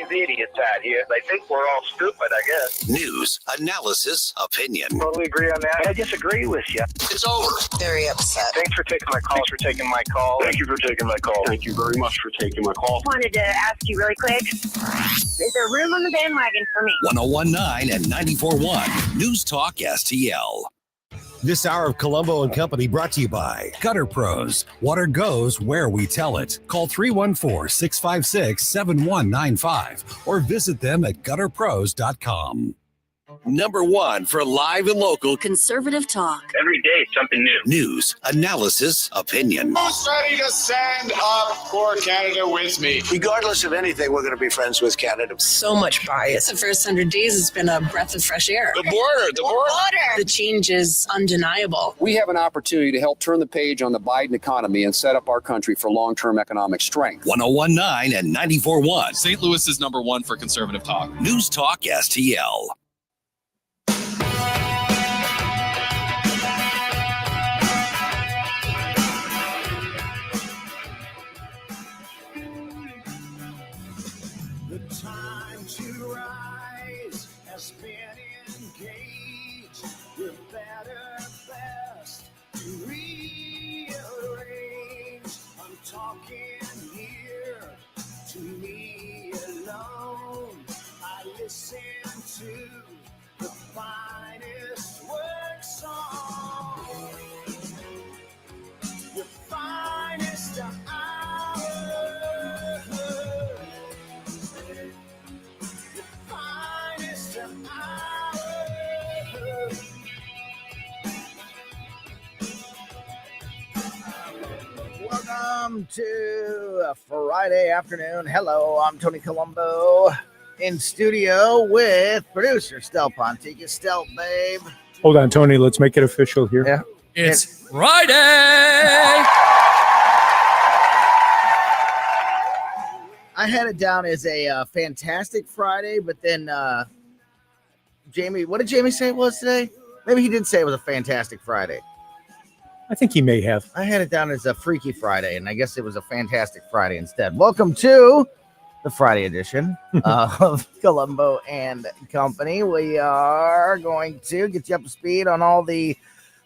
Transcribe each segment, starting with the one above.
the idiots at here. They think we're all stupid, I guess. News, analysis, opinion. Totally agree on that. I disagree with you. It's over. Very upset. Thanks for taking my call. Thanks for taking my call. Thank you for taking my call. Thank you very much for taking my call. Wanted to ask you really quick, is there room on the bandwagon for me? 101.9 and 94.1 News Talk STL. This hour of Colombo Company brought to you by Gutter Pros. Water goes where we tell it. Call 314-656-7195 or visit them at gutterpros.com. Number one for live and local Conservative talk. Every day, something new. news, analysis, opinion. Who's ready to stand up for Canada with me? Regardless of anything, we're going to be friends with Canada. So much bias. The first 100 days has been a breath of fresh air. The border. The change is undeniable. We have an opportunity to help turn the page on the Biden economy and set up our country for long-term economic strength. 101.9 and 94.1 St. Louis is number one for conservative talk. News Talk STL. The time to rise has been engaged with better best rearranged. I'm talking here to me alone. I listen to the finest work song, the finest of hours. Welcome to a Friday afternoon. Hello, I'm Tony Colombo in studio with producer Stel Pontica. Stel, babe. Hold on, Tony. Let's make it official here. Yeah. It's Friday. I had it down as a fantastic Friday, but then Jamie, what did Jamie say it was today? Maybe he did say it was a fantastic Friday. I think he may have. I had it down as a freaky Friday, and I guess it was a fantastic Friday instead. Welcome to the Friday edition of Colombo and Company. We are going to get you up to speed on all the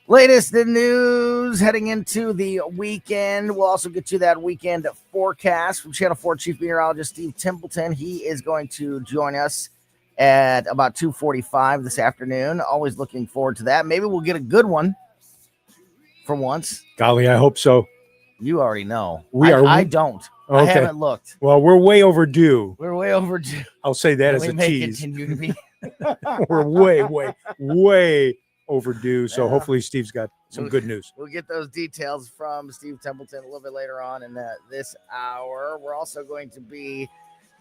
latest in news heading into the weekend. We'll also get you that weekend forecast from Channel 4 Chief Meteorologist Steve Templeton. He is going to join us at about 2:45 this afternoon. Always looking forward to that. Maybe we'll get a good one for once. Golly, I hope so. You already know. I don't. Okay. I haven't looked. Well, we're way overdue. We're way overdue. I'll say that as a tease. Continue to be. We're way overdue. So hopefully Steve's got some good news. We'll get those details from Steve Templeton a little bit later on in this hour. We're also going to be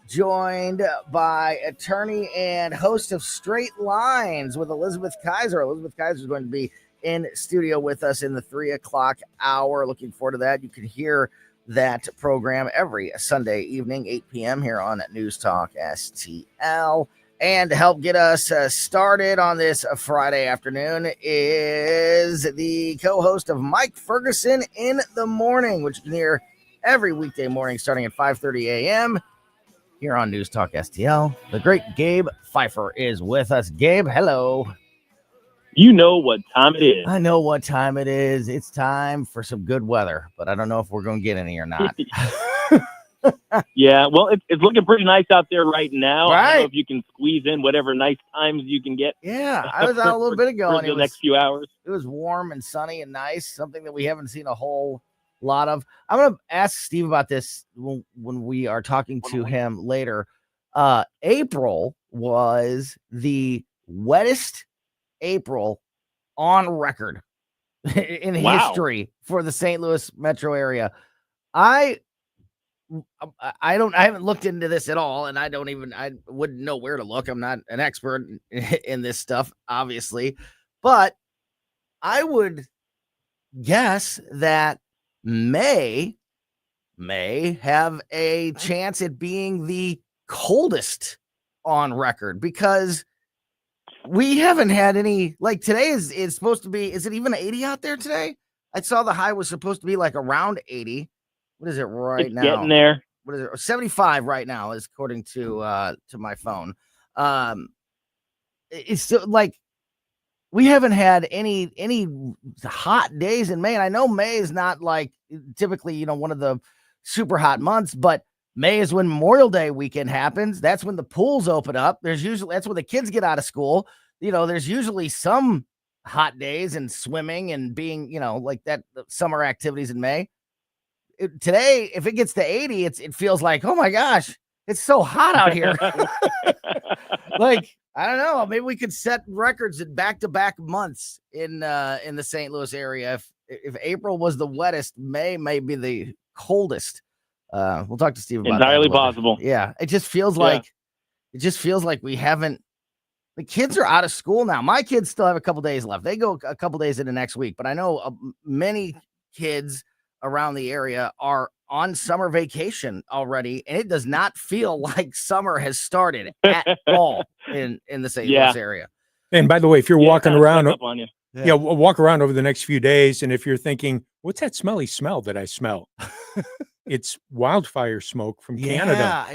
joined by attorney and host of Straight Lines with Elizabeth Kayser. Elizabeth Kayser is going to be in studio with us in the 3 o'clock hour. Looking forward to that. You can hear that program every Sunday evening, 8 p.m. here on News Talk STL. And to help get us started on this Friday afternoon is the co-host of Miike Ferguson in the Morning, which you can hear every weekday morning starting at 5:30 a.m. here on News Talk STL. The great Gabe Phifer is with us. Gabe, hello. You know what time it is. I know what time it is. It's time for some good weather, but I don't know if we're going to get any or not. Yeah, well, it's looking pretty nice out there right now. Right. I don't know if you can squeeze in whatever nice times you can get. Yeah, I was out a little bit ago. For the next few hours. It was warm and sunny and nice, something that we haven't seen a whole lot of. I'm going to ask Steve about this when we are talking to him later. April was the wettest April on record in history for the St. Louis metro area. I haven't looked into this at all, and I wouldn't know where to look. I'm not an expert in this stuff, obviously, but I would guess that May have a chance at being the coldest on record, because we haven't had any, like today is supposed to be, is it even 80 out there today? I saw the high was supposed to be like around 80. What is it right now? Getting there. what is it? 75 right now, is according to my phone. It's still like we haven't had any hot days in May, and I know May is not like typically one of the super hot months, but May is when Memorial Day weekend happens. That's when the pools open up. That's when the kids get out of school. There's usually some hot days and swimming and being, like that summer activities in May. Today, if it gets to 80, it feels like, oh my gosh, it's so hot out here. Like, I don't know. Maybe we could set records in back-to-back months in the St. Louis area. If April was the wettest, May may be the coldest. We'll talk to Steve about that. Entirely possible. Yeah, it just feels like we haven't. The kids are out of school now. My kids still have a couple days left. They go a couple days into next week, but I know many kids around the area are on summer vacation already, and it does not feel like summer has started at all in the St. Louis area. And by the way, if you're walking around, walk around over the next few days, and if you're thinking, what's that smelly smell that I smell? It's wildfire smoke from Canada,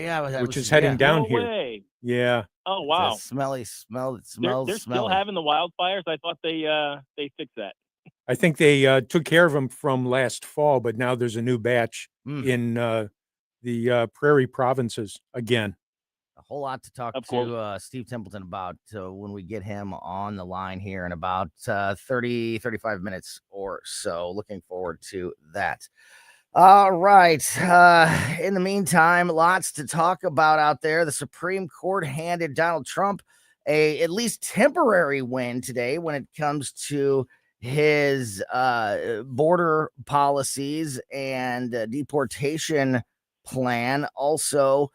which is heading down here. Way. Yeah. Oh wow. Smelly smell. It smells. They're still having the wildfires. I thought they fixed that. I think they took care of them from last fall, but now there's a new batch in the prairie provinces again. A whole lot to talk to Steve Templeton about when we get him on the line here in about 35 minutes or so. Looking forward to that. All right. In the meantime, lots to talk about out there. The Supreme Court handed Donald Trump a at least temporary win today when it comes to his border policies and deportation plan. Also,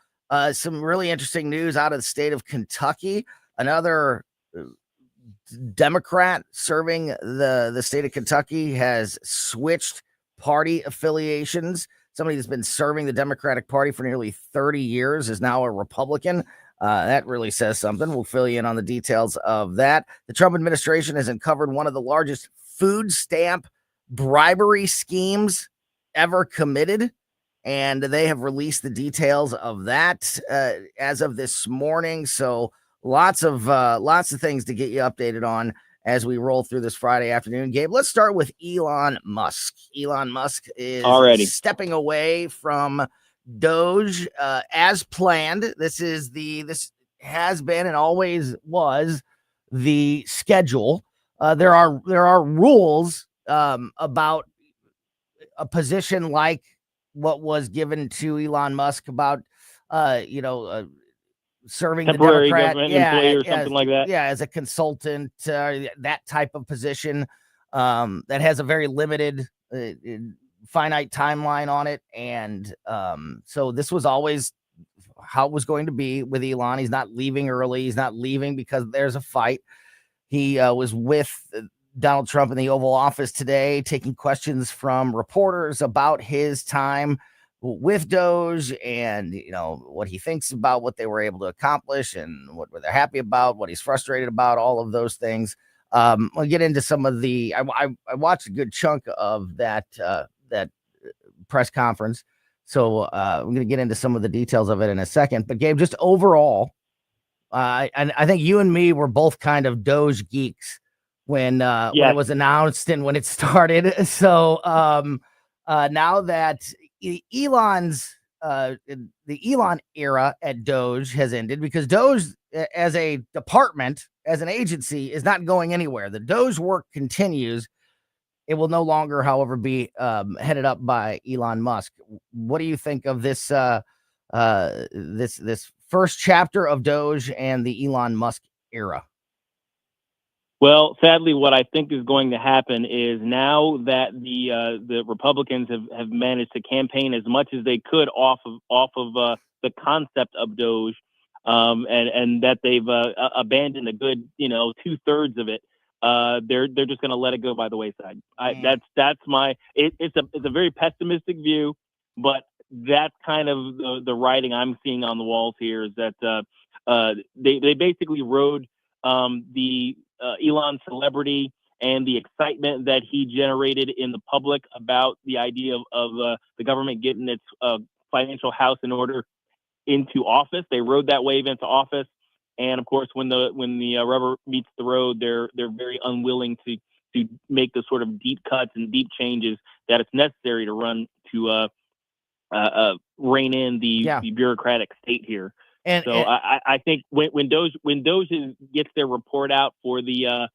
some really interesting news out of the state of Kentucky. Another Democrat serving the state of Kentucky has switched party affiliations. Somebody that's been serving the Democratic Party for nearly 30 years is now a Republican. That really says something. We'll fill you in on the details of that. The Trump administration has uncovered one of the largest food stamp bribery schemes ever committed, and they have released the details of that as of this morning. So lots of things to get you updated on as we roll through this Friday afternoon. Gabe, let's start with Elon Musk. Elon Musk is already stepping away from Doge as planned. This has been and always was the schedule. There are rules about a position like what was given to Elon Musk about serving temporary the Democrat, government employee or something like that. Yeah, as a consultant, that type of position that has a very limited, finite timeline on it. And so this was always how it was going to be with Elon. He's not leaving early. He's not leaving because there's a fight. He was with Donald Trump in the Oval Office today, taking questions from reporters about his time with Doge and, what he thinks about what they were able to accomplish and what they're happy about, what he's frustrated about, all of those things. We'll get into some of the, I watched a good chunk of that press conference. So I'm going to get into some of the details of it in a second, but Gabe, just overall, and I think you and me were both kind of Doge geeks when it was announced and when it started. So now that Elon's the Elon era at Doge has ended, because Doge as a department, as an agency, is not going anywhere. The Doge work continues. It will no longer, however, be headed up by Elon Musk. What do you think of this this first chapter of Doge and the Elon Musk era? Well, sadly, what I think is going to happen is now that the Republicans have managed to campaign as much as they could off of the concept of Doge, and that they've abandoned a good 2/3 of it. They're just going to let it go by the wayside. That's my. It's a very pessimistic view, but that's kind of the writing I'm seeing on the walls here. Is that they basically rode the Elon celebrity and the excitement that he generated in the public about the idea of the government getting its financial house in order into office. They rode that wave into office, and of course, when the rubber meets the road, they're very unwilling to make the sort of deep cuts and deep changes that it's necessary to run to rein in the bureaucratic state here. And I think when Doge gets their report out for the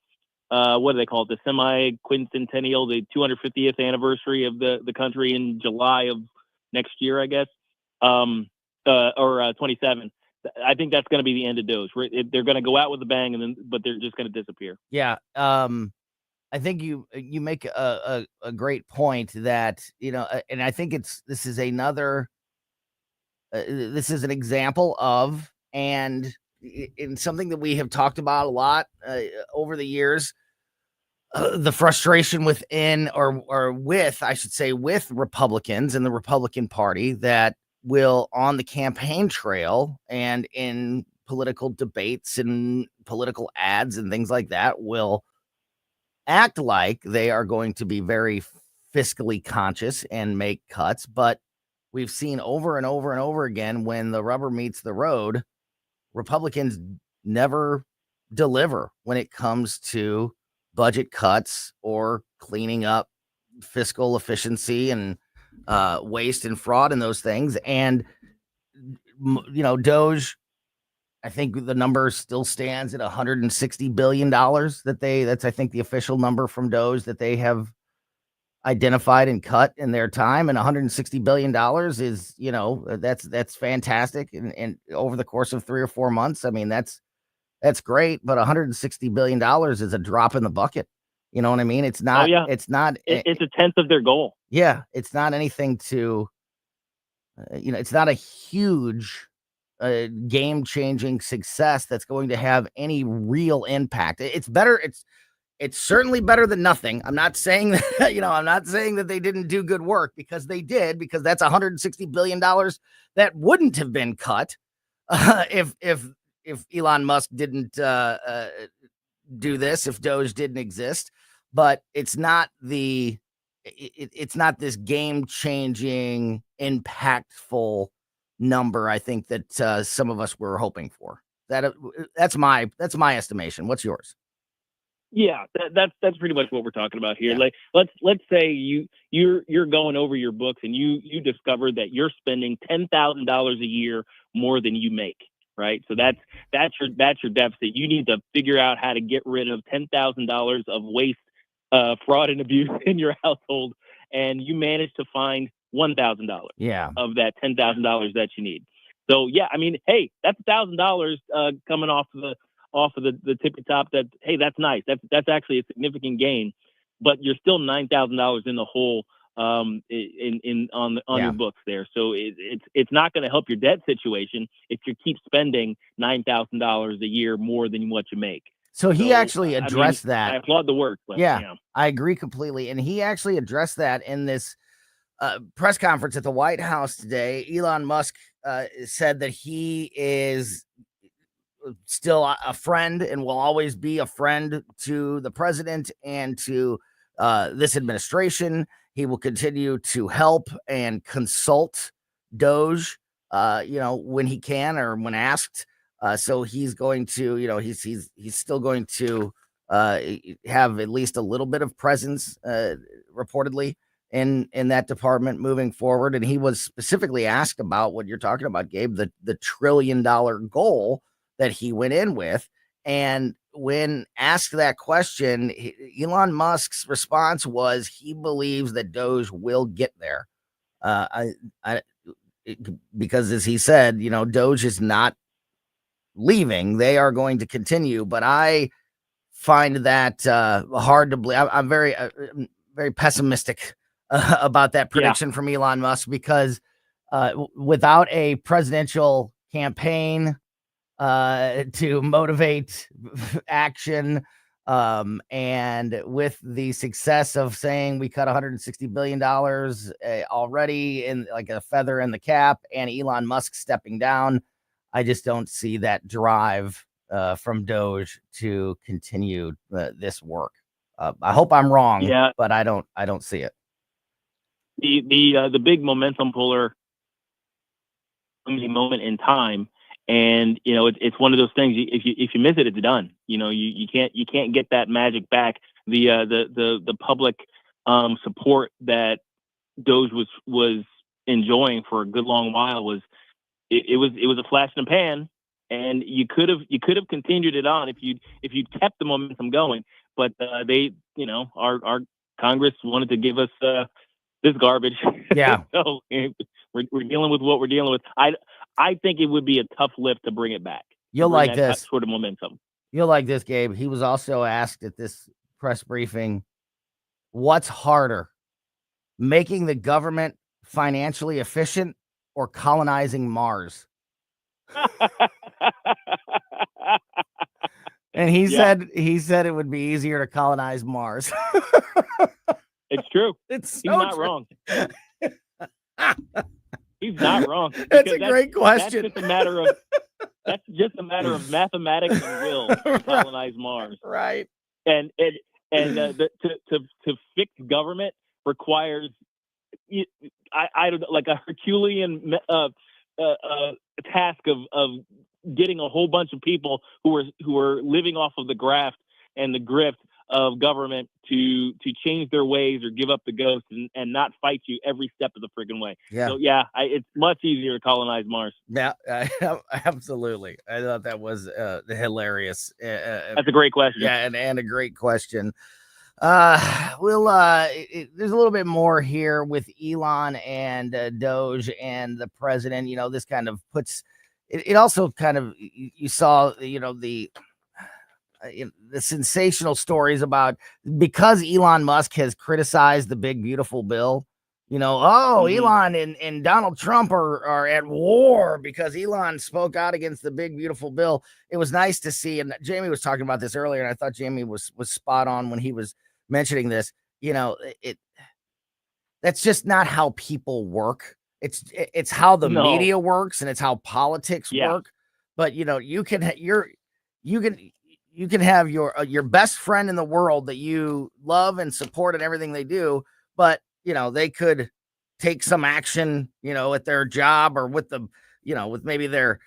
what do they call it, the semi-quincentennial, the 250th anniversary of the country in July of next year, I guess, or 27. I think that's going to be the end of Doge. They're going to go out with a bang, but they're just going to disappear. Yeah. I think you make a great point that, and I think this is another, this is an example of, and in something that we have talked about a lot over the years, the frustration within or with, I should say, with Republicans and the Republican Party that will, on the campaign trail and in political debates and political ads and things like that, will act like they are going to be very fiscally conscious and make cuts. But we've seen over and over and over again, when the rubber meets the road, Republicans never deliver when it comes to budget cuts or cleaning up fiscal efficiency and waste and fraud and those things. And, Doge, I think the number still stands at $160 billion that's, I think, the official number from Doge that they have identified and cut in their time. And $160 billion is, that's fantastic. And over the course of 3 or 4 months, I mean, that's great, but $160 billion is a drop in the bucket. You know what I mean? It's not, it's a tenth of their goal. Yeah. It's not anything to, it's not a huge game-changing success that's going to have any real impact. It's better. It's certainly better than nothing. I'm not saying that, I'm not saying that they didn't do good work, because they did, because that's $160 billion that wouldn't have been cut if Elon Musk didn't do this, if Doge didn't exist. But it's not it's not this game-changing, impactful number, I think, that some of us were hoping for. That's my estimation. What's yours? Yeah, that's pretty much what we're talking about here. Yeah. Like, let's say you're going over your books and you discover that you're spending $10,000 a year more than you make. Right. So that's your deficit. You need to figure out how to get rid of $10,000 of waste, fraud, and abuse in your household. And you manage to find $1,000 of that $10,000 that you need. So, yeah, I mean, hey, that's $1,000 coming off of the tippy top. That's nice. That's actually a significant gain, but you're still $9,000 in the hole on your books there. So it's not going to help your debt situation if you keep spending $9,000 a year more than what you make. So he actually addressed that. I applaud the work. But, I agree completely. And he actually addressed that in this press conference at the White House today. Elon Musk said that he is still a friend and will always be a friend to the president and to this administration. He will continue to help and consult Doge, when he can or when asked. So he's going to, he's still going to have at least a little bit of presence, reportedly, in that department moving forward. And he was specifically asked about what you're talking about, Gabe, the $1 trillion goal that he went in with. And when asked that question, Elon Musk's response was he believes that Doge will get there. Because as he said, Doge is not leaving. They are going to continue. But I find that hard to believe. I'm very, very pessimistic about that prediction from Elon Musk, because without a presidential campaign to motivate action, and with the success of saying we cut $160 billion already, in like a feather in the cap, and Elon Musk stepping down, I just don't see that drive from Doge to continue this work. I hope I'm wrong, but I don't see it. The big momentum puller moment in time. And, you know, it's one of those things. If you miss it, it's done. You know, you can't get that magic back. The public support that Doge was enjoying for a good long while was a flash in the pan, and you could have continued it on if you'd kept the momentum going. But they, you know, our Congress wanted to give us this garbage. Yeah. So we're dealing with what we're dealing with. I think it would be a tough lift to bring it back. You'll like this sort of momentum. You'll like this, Gabe. He was also asked at this press briefing, what's harder, making the government financially efficient or colonizing Mars? And he said it would be easier to colonize Mars. It's true. He's not wrong. He's not wrong. That's a great question. That's just a matter of mathematics and will to colonize Mars. Right. And to fix government requires I don't like a Herculean task of getting a whole bunch of people who are living off of the graft and the grift of government to change their ways or give up the ghost and not fight you every step of the friggin' way. Yeah. So it's much easier to colonize Mars. Yeah, absolutely. I thought that was hilarious. That's a great question. Yeah, and a great question. There's a little bit more here with Elon and Doge and the president. You know, this kind of puts it also kind of, you saw, you know, the sensational stories about, because Elon Musk has criticized the big beautiful bill, you know, Elon and Donald Trump are at war because Elon spoke out against the big beautiful bill. It was nice to see, and Jamie was talking about this earlier, and I thought Jamie was spot on when he was mentioning this. You know, that's just not how people work. It's how the media works, and it's how politics work. But you know, you can have your best friend in the world that you love and support and everything they do, but you know, they could take some action, you know, at their job or with with maybe their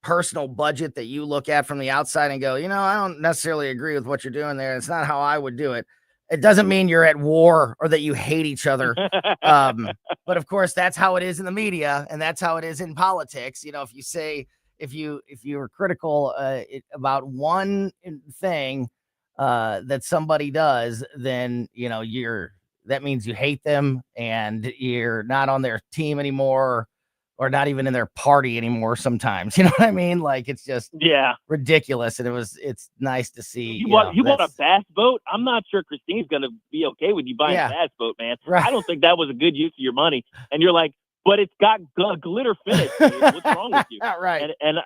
personal budget that you look at from the outside and go, you know, I don't necessarily agree with what you're doing there. It's not how I would do it. It doesn't mean you're at war or that you hate each other. But of course, that's how it is in the media, and that's how it is in politics. You know, if you say, if you are critical about one thing that somebody does, then you know that means you hate them and you're not on their team anymore, or not even in their party anymore. Sometimes, you know what I mean? Like, it's just ridiculous, and it's nice to see. You want a bass boat? I'm not sure Christine's gonna be okay with you buying a bass boat, man. Right. I don't think that was a good use of your money. And you're like, but it's got glitter finish. Dude. What's wrong with you? Right. And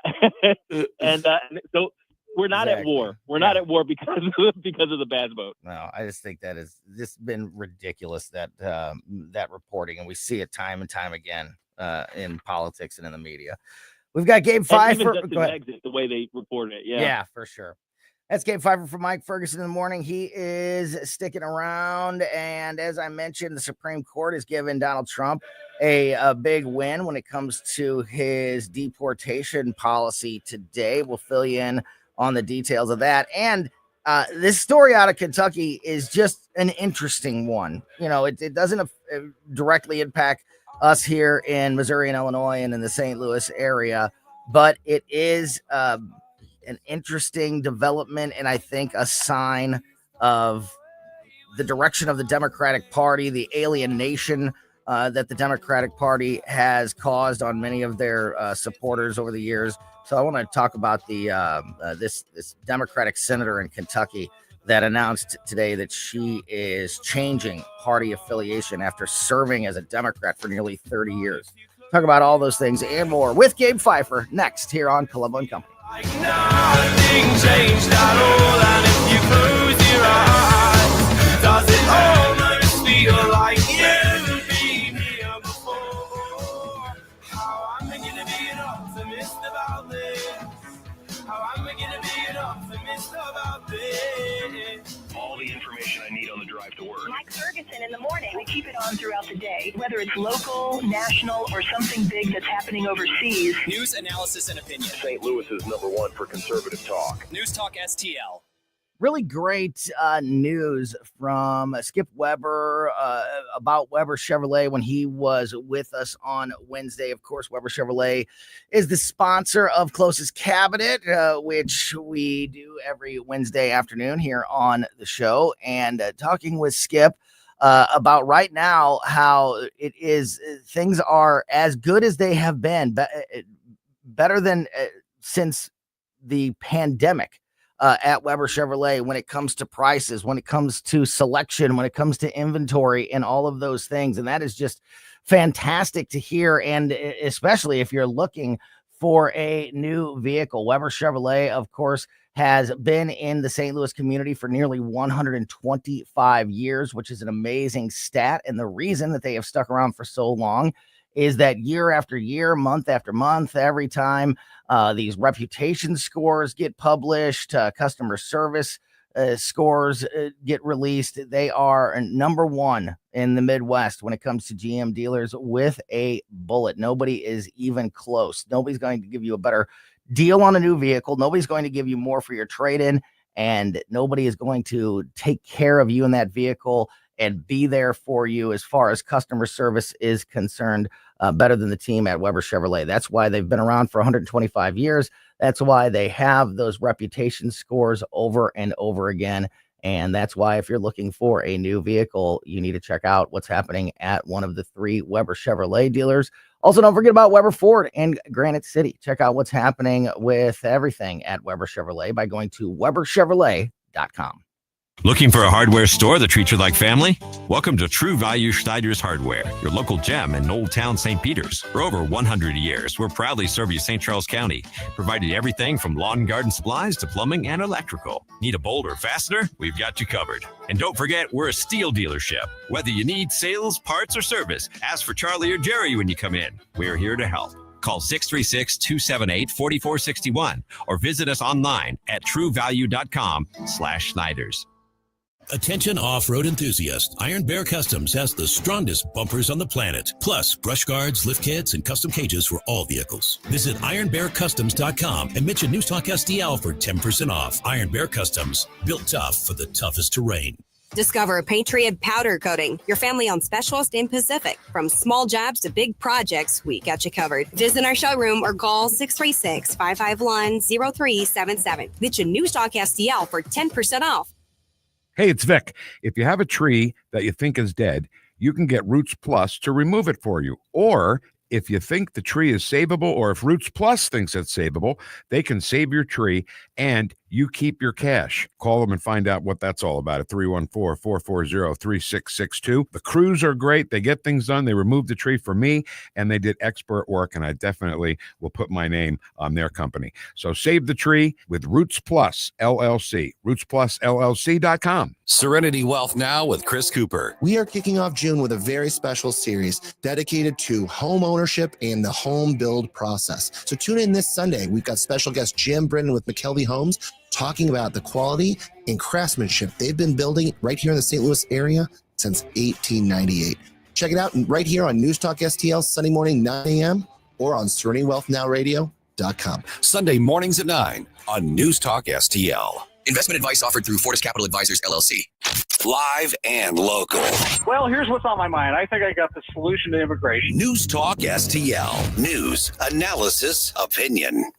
so we're not at war. We're not at war because of the bass boat. No, I just think that is just been ridiculous, that reporting, and we see it time and time again in politics and in the media. We've got Gabe Phifer. Go ahead. Exit, the way they reported it. Yeah, for sure. That's Gabe Phifer from Miike Ferguson in the Morning. He is sticking around, and as I mentioned, the Supreme Court has given Donald Trump a big win when it comes to his deportation policy today. We'll fill you in on the details of that. And this story out of Kentucky is just an interesting one. You know, it doesn't directly impact us here in Missouri and Illinois and in the St. Louis area, but it is an interesting development, and I think a sign of the direction of the Democratic Party, the alienation that the Democratic Party has caused on many of their supporters over the years. So I want to talk about the this Democratic senator in Kentucky that announced today that she is changing party affiliation after serving as a Democrat for nearly 30 years. Talk about all those things and more with Gabe Phifer next here on Colombo Company. Nothing changed at all, and if you close your eyes, does it almost feel like you've been here before? How am I gonna be an optimist about this? How am I gonna be an optimist about this? All the information I need on the drive. drive to work. Mike Ferguson in the morning. We keep it on throughout the day, whether it's local, national, or something big that's happening overseas. News, analysis, and opinion. St. Louis is #1 for conservative talk. News Talk STL. Really great news from Skip Weber about Weber Chevrolet when he was with us on Wednesday. Of course, Weber Chevrolet is the sponsor of Closest Cabinet, which we do every Wednesday afternoon here on the show. And talking with Skip about right now how it is, things are as good as they have been, better than since the pandemic. At Weber Chevrolet, when it comes to prices, when it comes to selection, when it comes to inventory and all of those things. And that is just fantastic to hear. And especially if you're looking for a new vehicle, Weber Chevrolet, of course, has been in the St. Louis community for nearly 125 years, which is an amazing stat. And the reason that they have stuck around for so long is that year after year, month after month, every time these reputation scores get published, customer service scores get released, they are #1 in the Midwest when it comes to GM dealers with a bullet. Nobody is even close. Nobody's going to give you a better deal on a new vehicle. Nobody's going to give you more for your trade-in, and nobody is going to take care of you in that vehicle and be there for you as far as customer service is concerned, better than the team at Weber Chevrolet. That's why they've been around for 125 years. That's why they have those reputation scores over and over again. And that's why if you're looking for a new vehicle, you need to check out what's happening at one of the 3 Weber Chevrolet dealers. Also, don't forget about Weber Ford in Granite City. Check out what's happening with everything at Weber Chevrolet by going to weberchevrolet.com. Looking for a hardware store that treats you like family? Welcome to True Value Schneider's Hardware, your local gem in Old Town St. Peters. For over 100 years, we're proudly serve you St. Charles County, providing everything from lawn and garden supplies to plumbing and electrical. Need a bolt or fastener? We've got you covered. And don't forget, we're a steel dealership. Whether you need sales, parts, or service, ask for Charlie or Jerry when you come in. We're here to help. Call 636-278-4461 or visit us online at truevalue.com/Schneiders. Attention off-road enthusiasts. Iron Bear Customs has the strongest bumpers on the planet. Plus, brush guards, lift kits, and custom cages for all vehicles. Visit ironbearcustoms.com and mention News Talk STL for 10% off. Iron Bear Customs, built tough for the toughest terrain. Discover Patriot Powder Coating, your family-owned specialist in Pacific. From small jobs to big projects, we got you covered. Visit our showroom or call 636-551-0377. Mention News Talk STL for 10% off. Hey, it's Vic. If you have a tree that you think is dead, you can get Roots Plus to remove it for you. Or if you think the tree is savable, or if Roots Plus thinks it's savable, they can save your tree and you keep your cash. Call them and find out what that's all about at 314-440-3662. The crews are great. They get things done. They removed the tree for me, and they did expert work, and I definitely will put my name on their company. So save the tree with Roots Plus LLC. RootsPlusLLC.com. Serenity Wealth Now with Chris Cooper. We are kicking off June with a very special series dedicated to home ownership and the home build process. So tune in this Sunday. We've got special guest Jim Brennan with McKelvey Homes talking about the quality and craftsmanship they've been building right here in the St. Louis area since 1898. Check it out right here on News Talk STL Sunday morning, 9 a.m. or on SerenityWealthNowRadio.com. Sunday mornings at 9 on News Talk STL. Investment advice offered through Fortis Capital Advisors, LLC. Live and local. Well, here's what's on my mind. I think I got the solution to immigration. News Talk STL. News, analysis, opinion.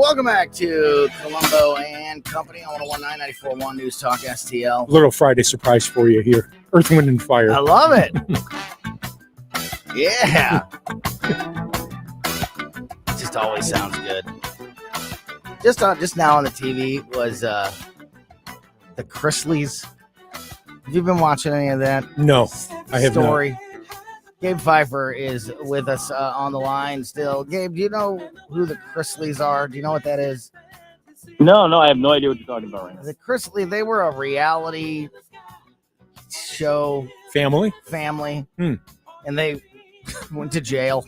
Welcome back to Colombo and Company on 101.9 94.1 News Talk STL. Little Friday surprise for you here. Earth, Wind, and Fire. I love it. Yeah. It just always sounds good. Just now on the TV was the Chrisleys. Have you been watching any of that? No, I have story? not. Gabe Phifer is with us on the line still. Gabe, do you know who the Chrisleys are? Do you know what that is? No, I have no idea what you're talking about right now. The Chrisleys, they were a reality show Family? And they went to jail.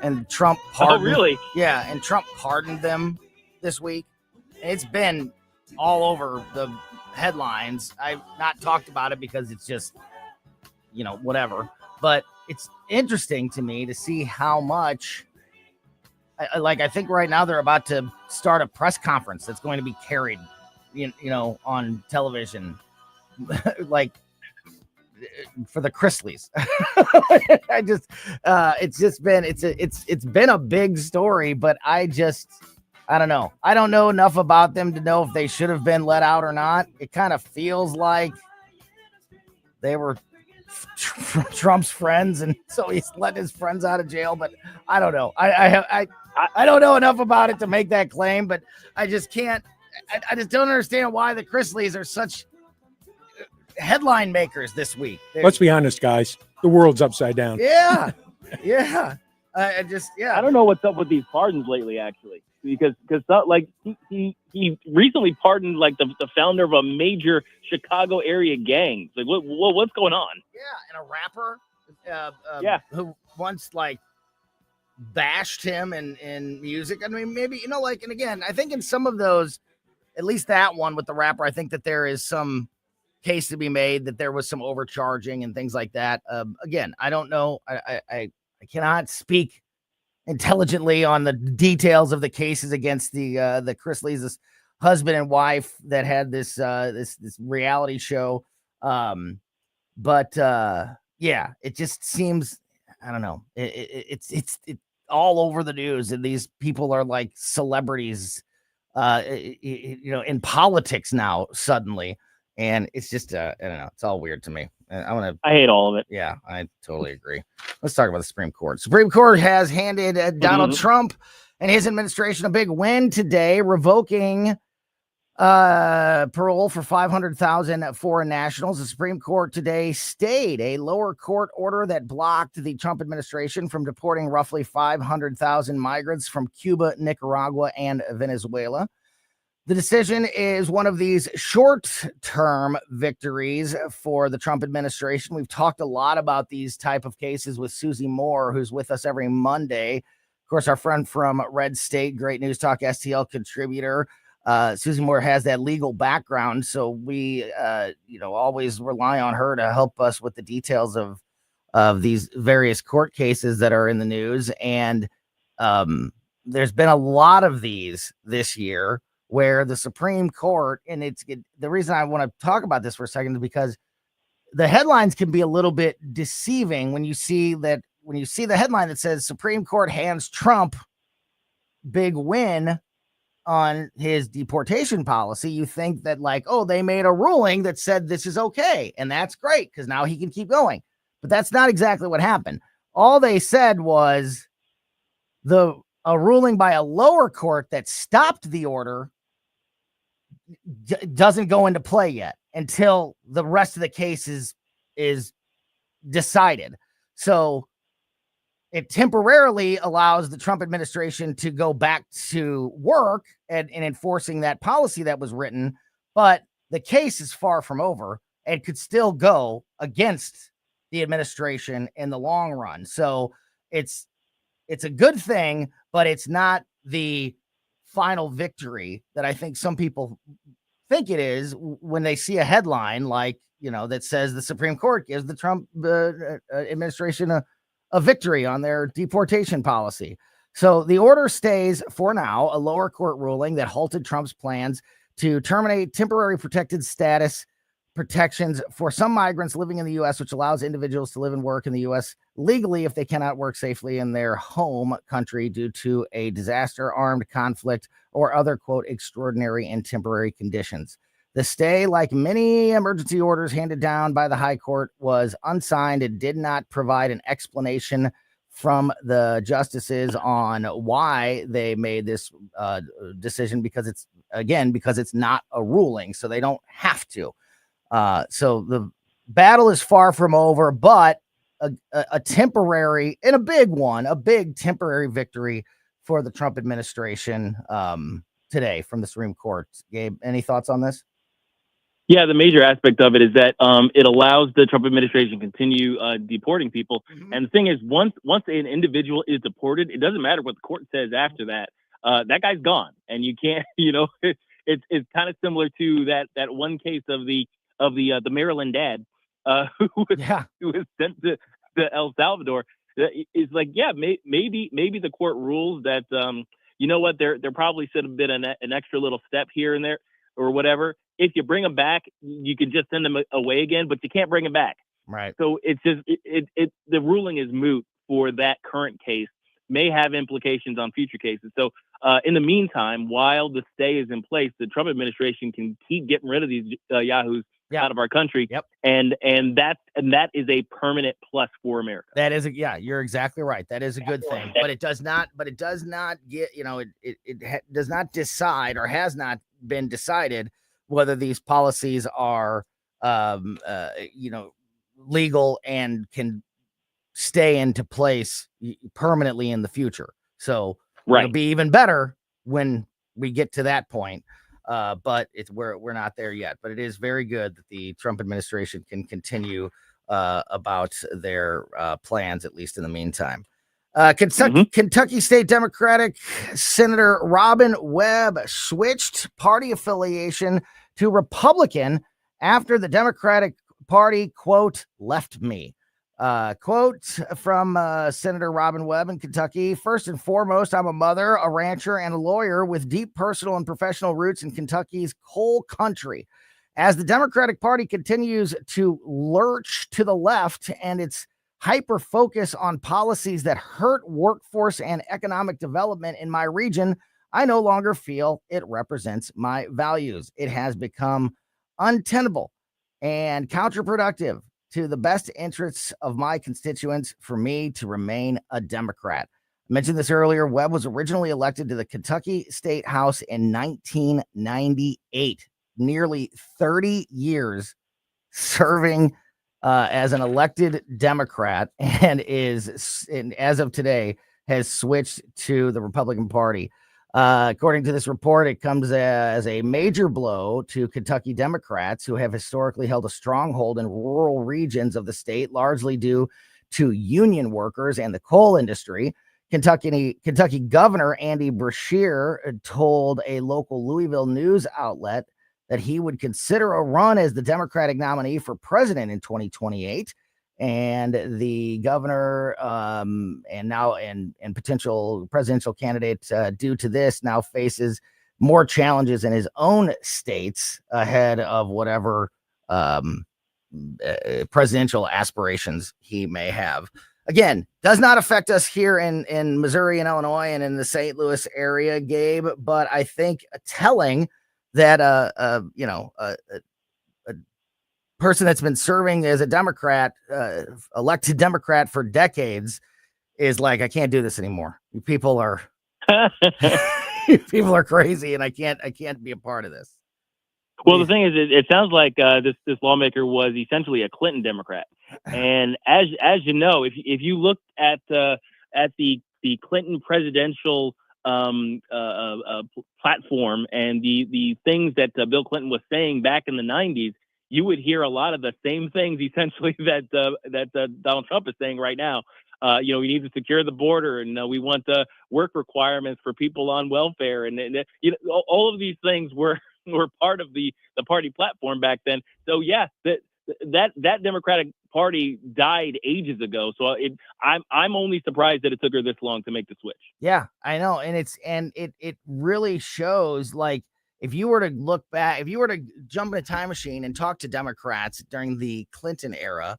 And Trump pardoned. Oh, really? Yeah, and Trump pardoned them this week. It's been all over the headlines. I've not talked about it because it's just, whatever. But it's interesting to me to see how much, I think right now they're about to start a press conference that's going to be carried, on television, like for the Chrisleys. It's been a big story, but I don't know. I don't know enough about them to know if they should have been let out or not. It kind of feels like they were Trump's friends, and so he's let his friends out of jail. But I don't know. I don't know enough about it to make that claim. But I just can't. I just don't understand why the Chrisleys are such headline makers this week. Let's be honest, guys. The world's upside down. Yeah. I don't know what's up with these pardons lately, actually, because like he recently pardoned like the founder of a major Chicago area gang. Like what's going on? Yeah, and a rapper, who once like bashed him in music. I mean, maybe and again, I think in some of those, at least that one with the rapper, I think that there is some case to be made that there was some overcharging and things like that. Again, I don't know. I cannot speak intelligently on the details of the cases against the Chrisleys, this husband and wife that had this reality show. But it just seems, I don't know. It's all over the news, and these people are like celebrities, in politics now suddenly. And it's just, I don't know. It's all weird to me. I hate all of it. Yeah, I totally agree. Let's talk about the Supreme Court. Supreme Court has handed Donald Trump and his administration a big win today, revoking parole for 500,000 foreign nationals. The Supreme Court today stayed a lower court order that blocked the Trump administration from deporting roughly 500,000 migrants from Cuba, Nicaragua, and Venezuela. The decision is one of these short-term victories for the Trump administration. We've talked a lot about these type of cases with Susie Moore, who's with us every Monday. Of course, our friend from Red State, Great News Talk STL contributor. Susie Moore has that legal background, so we, always rely on her to help us with the details of these various court cases that are in the news. And there's been a lot of these this year, where the Supreme Court, and the reason I want to talk about this for a second is because the headlines can be a little bit deceiving when you see the headline that says Supreme Court hands Trump big win on his deportation policy. You think that they made a ruling that said this is okay, and that's great because now he can keep going. But that's not exactly what happened. All they said was a ruling by a lower court that stopped the order doesn't go into play yet until the rest of the case is decided. So it temporarily allows the Trump administration to go back to work and enforcing that policy that was written, but the case is far from over and could still go against the administration in the long run. So it's a good thing, but it's not the final victory that I think some people think it is when they see a headline that says the Supreme Court gives the Trump administration a victory on their deportation policy. So the order stays for now, a lower court ruling that halted Trump's plans to terminate temporary protected status protections for some migrants living in the U.S., which allows individuals to live and work in the U.S. legally if they cannot work safely in their home country due to a disaster, armed conflict, or other, quote, extraordinary and temporary conditions. The stay, like many emergency orders handed down by the High Court, was unsigned and did not provide an explanation from the justices on why they made this decision, because it's not a ruling, so they don't have to. So the battle is far from over, but a temporary and a big temporary victory for the Trump administration today from the Supreme Court. Gabe, any thoughts on this? Yeah, the major aspect of it is that it allows the Trump administration to continue deporting people. And the thing is, once an individual is deported, it doesn't matter what the court says after that. That guy's gone, and you can't. It's kind of similar to that one case of the Maryland dad who was sent to El Salvador. It's like, yeah, maybe the court rules that you know what, there probably should have been an extra little step here and there or whatever. If you bring them back, you can just send them away again, but you can't bring them back. Right. So it's just the ruling is moot for that current case. May have implications on future cases. So in the meantime, while the stay is in place, the Trump administration can keep getting rid of these yahoos out of our country. Yep. And that is a permanent plus for America. That is you're exactly right. That is a good thing, but it does not get, it does not decide, or has not been decided, whether these policies are, legal and can stay into place permanently in the future. So it'll be even better when we get to that point. But we're not there yet. But it is very good that the Trump administration can continue about their plans, at least in the meantime. Kentucky State Democratic Senator Robin Webb switched party affiliation to Republican after the Democratic Party, quote, left me. Quote from Senator Robin Webb in Kentucky: "First and foremost, I'm a mother, a rancher, and a lawyer with deep personal and professional roots in Kentucky's coal country. As the Democratic Party continues to lurch to the left and its hyper focus on policies that hurt workforce and economic development in my region, I no longer feel it represents my values. It has become untenable and counterproductive to the best interests of my constituents for me to remain a Democrat." I mentioned this earlier. Webb was originally elected to the Kentucky State House in 1998, nearly 30 years serving as an elected Democrat, and as of today, has switched to the Republican Party. According to this report, it comes as a major blow to Kentucky Democrats, who have historically held a stronghold in rural regions of the state, largely due to union workers and the coal industry. Kentucky Governor Andy Beshear told a local Louisville news outlet that he would consider a run as the Democratic nominee for president in 2028. And the governor and potential presidential candidate, due to this, now faces more challenges in his own states ahead of whatever presidential aspirations he may have. Again, does not affect us here in Missouri and Illinois and in the St. Louis area, Gabe, but I think telling that a person that's been serving as a Democrat, elected Democrat for decades, is like, I can't do this anymore. You people are crazy, and I can't be a part of this. Well, the thing is, it sounds like this lawmaker was essentially a Clinton Democrat, and as you know, if you looked at the Clinton presidential platform and the things that Bill Clinton was saying back in the 90s, you would hear a lot of the same things essentially that Donald Trump is saying right now. We need to secure the border, and we want work requirements for people on welfare, and all of these things were part of the party platform back then. So yeah, that Democratic Party died ages ago. So I'm only surprised that it took her this long to make the switch. Yeah, I know, and it really shows, like, if you were to look back, if you were to jump in a time machine and talk to Democrats during the Clinton era,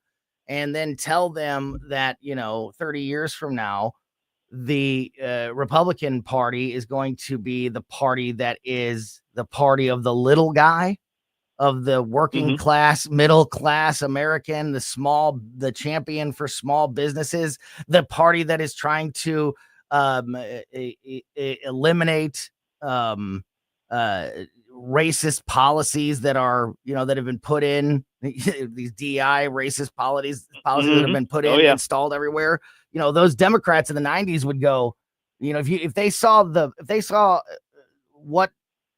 and then tell them that 30 years from now, the Republican Party is going to be the party that is the party of the little guy, of the working class, middle class American, the champion for small businesses, the party that is trying to eliminate racist policies that are, that have been put in, these DI racist policies that have been put in, installed everywhere. Those Democrats in the 90s would go, if they saw what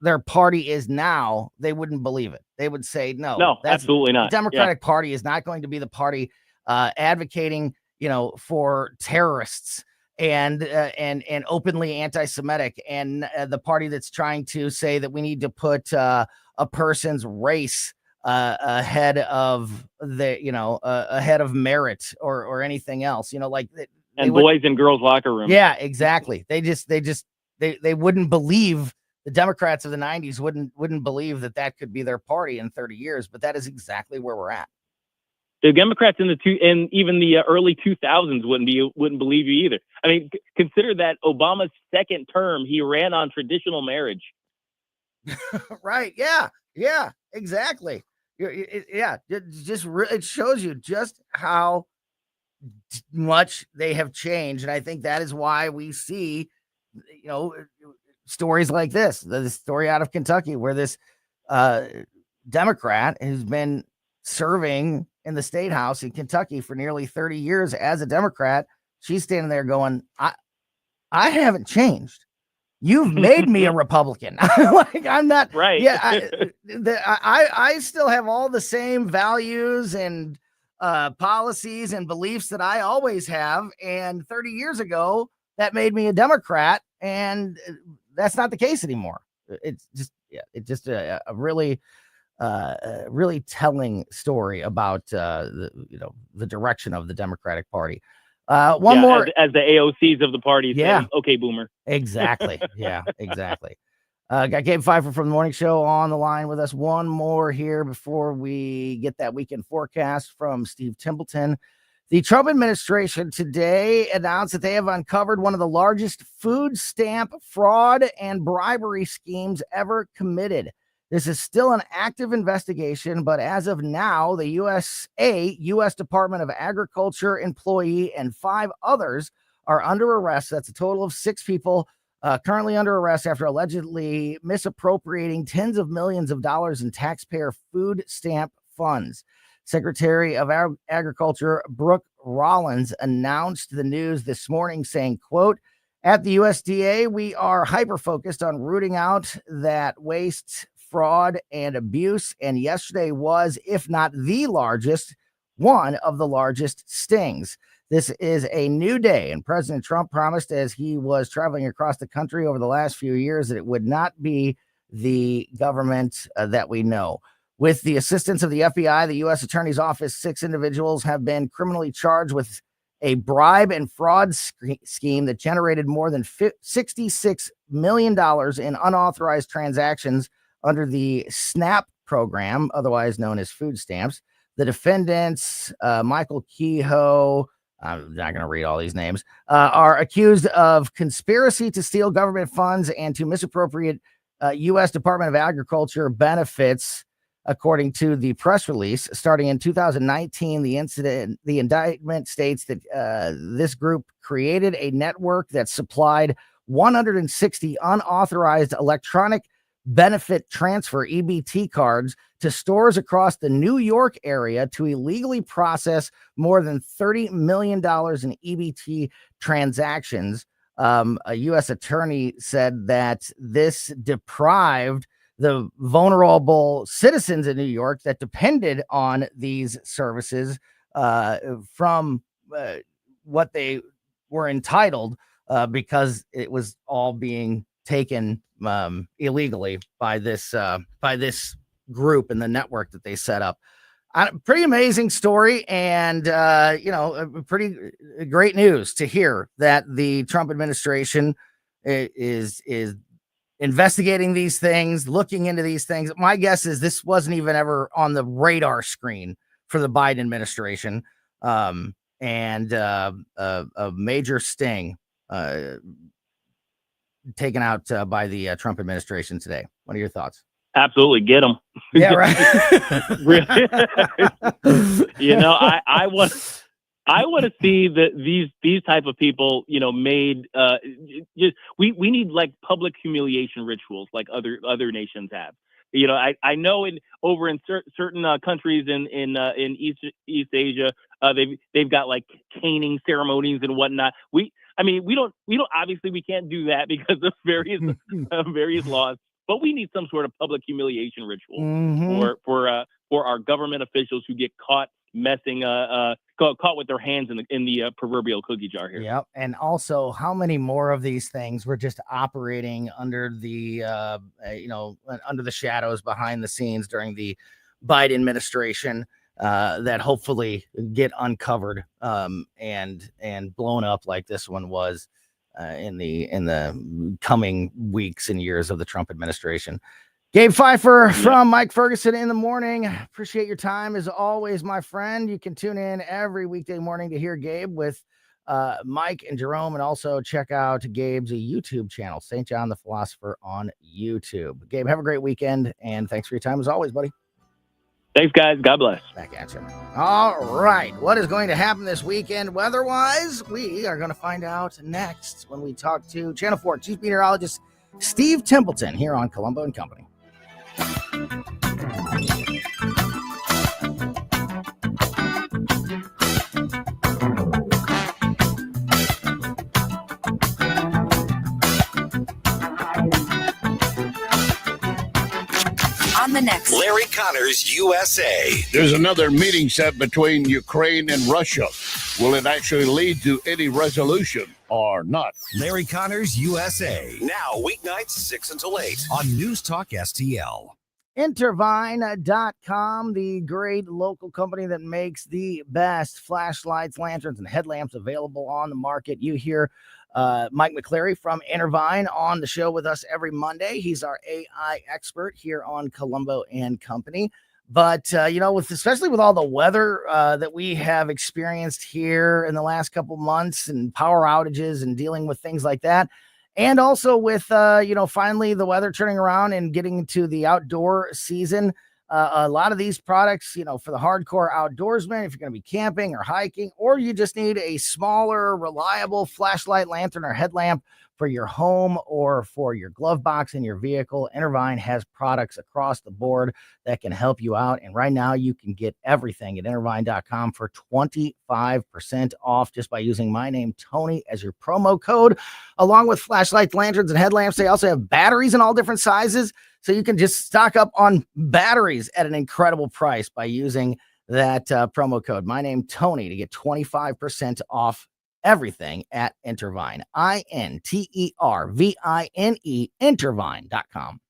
their party is now, they wouldn't believe it. They would say, no, absolutely not. The Democratic Party is not going to be the party advocating, for terrorists and openly anti-Semitic, and the party that's trying to say that we need to put a person's race ahead of ahead of merit or anything else, and boys and girls locker room. Yeah, exactly. They wouldn't believe, the Democrats of the 90s wouldn't believe that could be their party in 30 years, but that is exactly where we're at. The Democrats and even the early 2000s wouldn't believe you either. I mean, consider that Obama's second term, he ran on traditional marriage. Right. Yeah, exactly. It shows you just how much they have changed. And I think that is why we see, stories like this, the story out of Kentucky, where this Democrat has been serving in the state house in Kentucky for nearly 30 years as a Democrat. She's standing there going, I haven't changed. You've made me a Republican. Like, I'm not right. Yeah. I still have all the same values and policies and beliefs that I always have. And 30 years ago, that made me a Democrat. And that's not the case anymore. It's just a really telling story about the direction of the Democratic Party. One more as the AOCs of the party. Yeah. Say, okay, boomer. Exactly. Yeah, exactly. Got Gabe Phifer from the morning show on the line with us. One more here before we get that weekend forecast from Steve Templeton. The Trump administration today announced that they have uncovered one of the largest food stamp fraud and bribery schemes ever committed. This is still an active investigation, but as of now, the U.S. Department of Agriculture employee and 5 others are under arrest. That's a total of 6 people currently under arrest after allegedly misappropriating tens of millions of dollars in taxpayer food stamp funds. Secretary of Agriculture Brooke Rollins announced the news this morning, saying, quote, "At the USDA, we are hyper-focused on rooting out that waste, fraud, and abuse, and yesterday was, if not the largest, one of the largest stings. This is a new day, and President Trump promised as he was traveling across the country over the last few years that it would not be the government that we know. With the assistance of the FBI, the U.S. Attorney's Office, 6 individuals have been criminally charged with a bribe and fraud scheme that generated more than $66 million in unauthorized transactions under the SNAP program, otherwise known as food stamps. The defendants, Michael Kehoe, I'm not going to read all these names, are accused of conspiracy to steal government funds and to misappropriate U.S. Department of Agriculture benefits. According to the press release, starting in 2019, the indictment states that this group created a network that supplied 160 unauthorized electronic benefit transfer EBT cards to stores across the New York area to illegally process more than $30 million in EBT transactions. A U.S. attorney said that this deprived the vulnerable citizens in New York that depended on these services from what they were entitled because it was all being taken illegally by this group and the network that they set up. Pretty amazing story, and pretty great news to hear that the Trump administration is investigating these things, looking into these things. My guess is this wasn't even ever on the radar screen for the Biden administration, and a major sting taken out by the Trump administration today. What are your thoughts? Absolutely, get them. Yeah, right. I want to see that these type of people, made. We need like public humiliation rituals like other nations have. I know in certain countries in East Asia, they've got like caning ceremonies and whatnot. We don't obviously we can't do that because of various laws. but we need some sort of public humiliation ritual for our government officials who get caught messing, caught with their hands in the proverbial cookie jar here. Yep. And also, how many more of these things were just operating under the, under the shadows behind the scenes during the Biden administration that hopefully get uncovered and blown up like this one was in the coming weeks and years of the Trump administration. Gabe Phifer from Mike Ferguson in the Morning. Appreciate your time as always, my friend. You can tune in every weekday morning to hear Gabe with Mike and Jerome, and also check out Gabe's YouTube channel, St. John the Philosopher on YouTube. Gabe, have a great weekend, and thanks for your time as always, buddy. Thanks, guys. God bless. Back at you. All right. What is going to happen this weekend weather-wise? We are going to find out next when we talk to Channel 4 Chief Meteorologist Steve Templeton here on Colombo Company. On the next Larry Connors USA. There's another meeting set between Ukraine and Russia. Will it actually lead to any resolution or not? Larry Connors USA. Now weeknights 6 until 8 on News Talk STL. Intervine.com, the great local company that makes the best flashlights, lanterns, and headlamps available on the market. You hear Mike McCleary from Intervine on the show with us every Monday. He's our AI expert here on Colombo and Company. But, especially with all the weather that we have experienced here in the last couple months and power outages and dealing with things like that. And also with, finally the weather turning around and getting to the outdoor season. A lot of these products, for the hardcore outdoorsman, if you're going to be camping or hiking, or you just need a smaller, reliable flashlight, lantern, or headlamp for your home or for your glove box in your vehicle, Intervine has products across the board that can help you out. And right now you can get everything at Intervine.com for 25% off just by using my name, Tony, as your promo code. Along with flashlights, lanterns, and headlamps, they also have batteries in all different sizes. So you can just stock up on batteries at an incredible price by using that promo code, my name, Tony, to get 25% off everything at Intervine. INTERVINE, Intervine.com.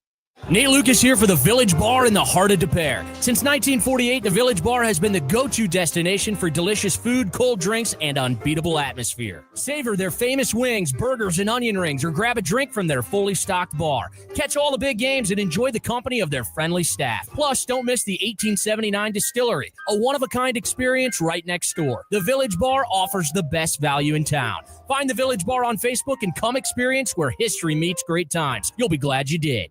Nate Lucas here for the Village Bar in the heart of Des Peres. Since 1948, the Village Bar has been the go-to destination for delicious food, cold drinks, and unbeatable atmosphere. Savor their famous wings, burgers, and onion rings, or grab a drink from their fully stocked bar. Catch all the big games and enjoy the company of their friendly staff. Plus, don't miss the 1879 Distillery, a one-of-a-kind experience right next door. The Village Bar offers the best value in town. Find the Village Bar on Facebook and come experience where history meets great times. You'll be glad you did.